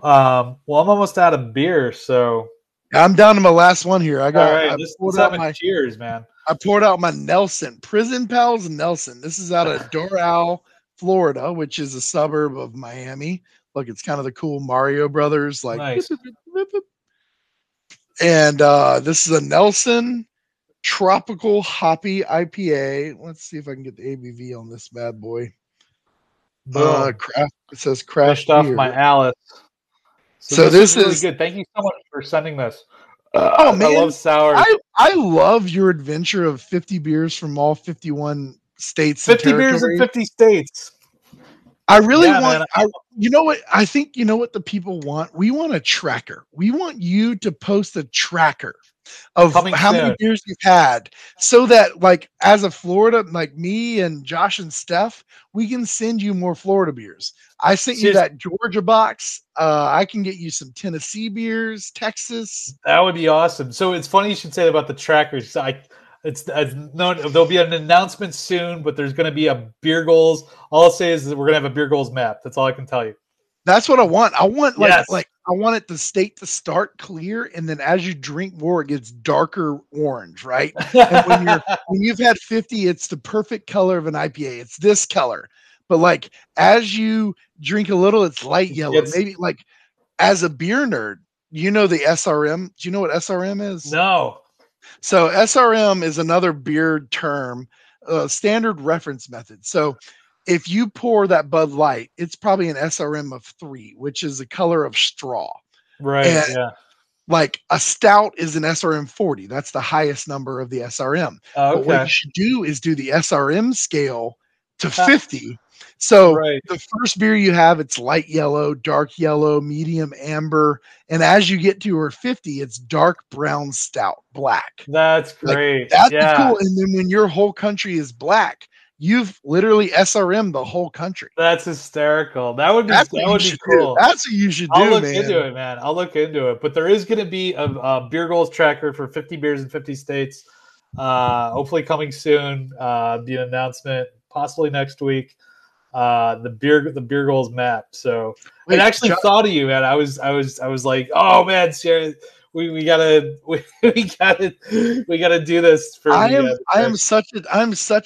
Well, I'm almost out of beer, so I'm down to my last one here. all right, let's have a cheers, man. I poured out my Nelson, Prison Pals Nelson. This is out of Doral, Florida, which is a suburb of Miami. Look, it's kind of the cool Mario Brothers, like. Nice. And this is a Nelson Tropical Hoppy IPA. Let's see if I can get the ABV on this bad boy. Boom. It says craft off beer. my Alice. So this really is good. Thank you so much for sending this. Oh man, I love sour. I love your adventure of 50 beers from all 51 states. 50 beers in 50 states. I really want. You know what? I think you know what the people want. We want a tracker. We want you to post a tracker of how many beers you've had, so that like as a Florida, like me and Josh and Steph, we can send you more Florida beers. I sent you that Georgia box. I can get you some Tennessee beers, Texas. That would be awesome. So it's funny you should say about the trackers. There'll be an announcement soon, but there's going to be a beer goals. All I'll say is that we're going to have a beer goals map. That's all I can tell you. That's what I want. I want I want it the state to start clear, and then as you drink more, it gets darker orange, right? And when you've had 50, it's the perfect color of an IPA. It's this color. But like as you drink a little, it's light yellow. Maybe like as a beer nerd, you know the SRM. Do you know what SRM is? No. So SRM is another beer term, standard reference method. So if you pour that Bud Light, it's probably an SRM of 3, which is the color of straw. Right. And yeah. Like a stout is an SRM 40. That's the highest number of the SRM. Okay. But what you should do is do the SRM scale to 50. So the first beer you have, it's light yellow, dark yellow, medium amber. And as you get to 50, it's dark brown stout, black. That's great. That's cool. And then when your whole country is black, you've literally SRM the whole country. That's hysterical. That would be cool. That's what you should do, I'll look into it, man. I'll look into it. But there is going to be a beer goals tracker for 50 beers in 50 states. Hopefully coming soon. Be an announcement possibly next week. The beer goals map. So I actually thought of you, man. I was like, oh man, Sarah, we gotta do this for I'm such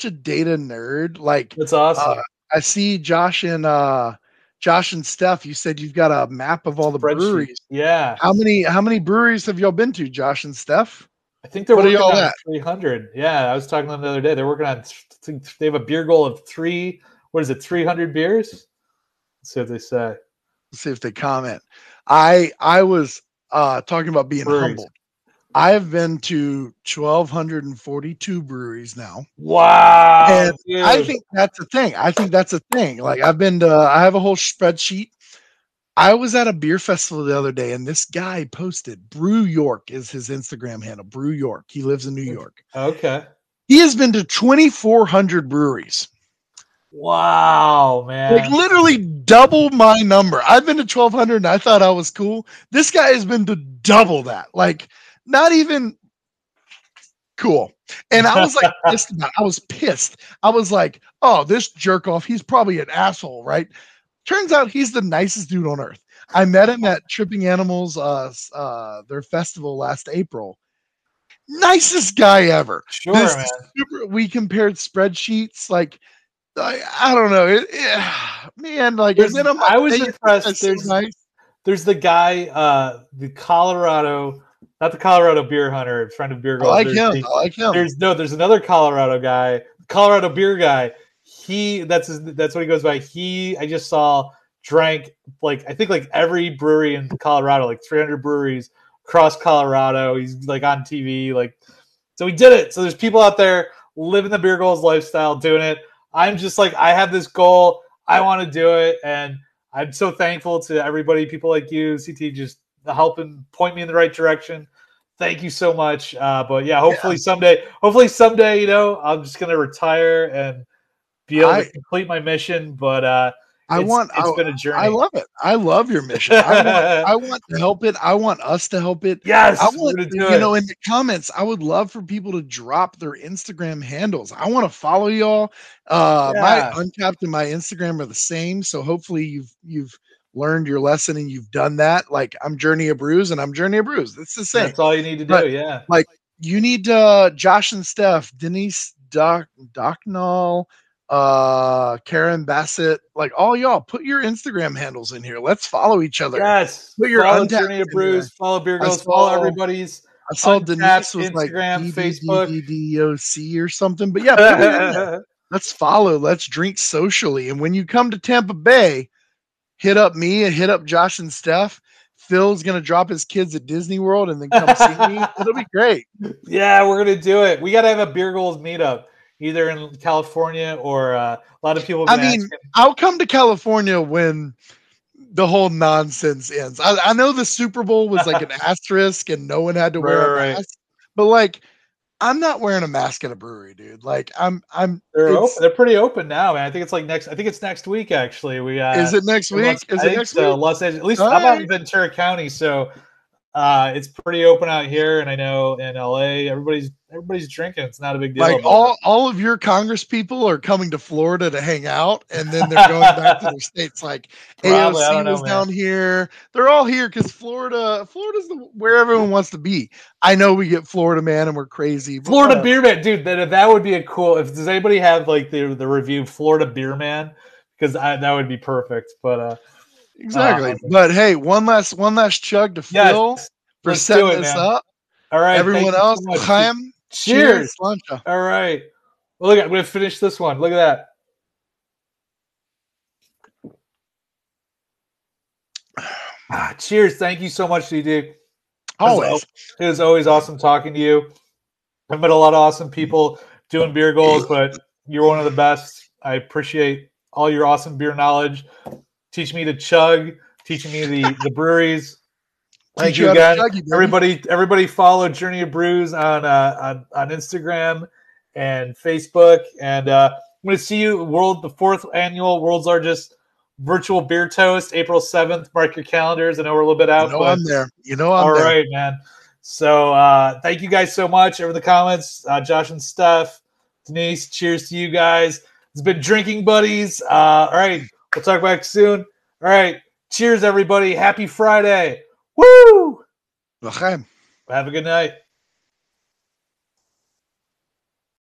a data nerd. Like that's awesome. I see Josh and Steph, you said you've got a map of all the breweries. Yeah. How many breweries have y'all been to, Josh and Steph? I think they're working on 300. Yeah, I was talking to them the other day. They're working on they have a beer goal of 300 beers? Let's see what they say. Let's see if they comment. I was talking about being humbled. I have been to 1,242 breweries now. Wow. And dude. I think that's a thing. Like I have a whole spreadsheet. I was at a beer festival the other day and this guy posted, Brew York is his Instagram handle, Brew York. He lives in New York. Okay. He has been to 2,400 breweries. Wow, man. Like literally double my number. I've been to 1,200 and I thought I was cool. This guy has been to double that. Like not even cool. And I was like pissed about it. I was pissed. I was like, oh, this jerk off, he's probably an asshole, right? Turns out he's the nicest dude on earth. I met him at Tripping Animals, their festival last April. Nicest guy ever. Sure, man. We compared spreadsheets. Like, I don't know, man. Like, I was impressed. There's the guy, the Colorado, not the Colorado Beer Hunter, friend of Beer Gold. I like him. There's another Colorado guy, Colorado Beer guy. That's what he goes by. I just saw drank I think every brewery in Colorado, like 300 breweries across Colorado. He's like on TV, so he did it. So there's people out there living the beer goals lifestyle, doing it. I'm just like, I have this goal. I want to do it. And I'm so thankful to everybody, people like you, CT, just helping point me in the right direction. Thank you so much. But yeah, hopefully someday, I'm just going to retire and be able to complete my mission. But It's been a journey. I love it. I love your mission. I want to help it. I want us to help it. Yes, I want, we're gonna do you it. know, in the comments, I would love for people to drop their Instagram handles. I want to follow y'all. My Untapped and my Instagram are the same, so hopefully you've learned your lesson and you've done that. Like I'm Journey of Brews and I'm Journey of Brews. It's the same. That's all you need to But, do. Yeah. like you need Josh and Steph, Denise, Docnall, Karen Bassett, like all y'all, put your Instagram handles in here. Let's follow each other. Yes. Put your follow Untapped Journey of in here. Brews, follow Beer Goes, follow everybody's I saw Untapped Denise was like Instagram, Facebook. DDDDOC or something. But yeah, put it in there. Let's follow. Let's drink socially. And when you come to Tampa Bay, hit up me and hit up Josh and Steph. Phil's gonna drop his kids at Disney World and then come see me. It'll be great. Yeah, we're gonna do it. We gotta have a Beer Goals meetup, either in California or a lot of people. I mean, I'll come to California when the whole nonsense ends. I know the Super Bowl was like an asterisk and no one had to wear a mask, but like I'm not wearing a mask at a brewery, dude. Like they're open. They're pretty open now, man. I think it's next week actually. Is it next week? Is it next week? Los Angeles. At least I'm out in Ventura County, so it's pretty open out here, and I know in LA everybody's drinking. It's not a big deal. Like all of your Congress people are coming to Florida to hang out, and then they're going back to their states. Like Probably, AOC was down here. They're all here because Florida's where everyone wants to be. I know we get Florida man and we're crazy. Florida Beer Man, dude. That would be a cool. If does anybody have like the review Florida Beer Man? Because that would be perfect. But exactly. But hey, one last chug to Phil for setting this up. All right, everyone else, Chaim. Cheers. All right. Well, look, I'm going to finish this one. Look at that. Cheers. Thank you so much, DD. Always. It was always awesome talking to you. I've met a lot of awesome people doing beer goals, but you're one of the best. I appreciate all your awesome beer knowledge. Teaching me to chug, teaching me the breweries. Thank you again. Everybody follow Journey of Brews on Instagram and Facebook. And I'm going to see you the 4th annual World's Largest Virtual Beer Toast, April 7th. Mark your calendars. I know we're a little bit out. I'm there. I'm there. All right, man. So thank you guys so much. Over the comments, Josh and Steph, Denise, cheers to you guys. It's been Drinking Buddies. All right. We'll talk back soon. All right. Cheers, everybody. Happy Friday. Woo! L'chaim. Have a good night.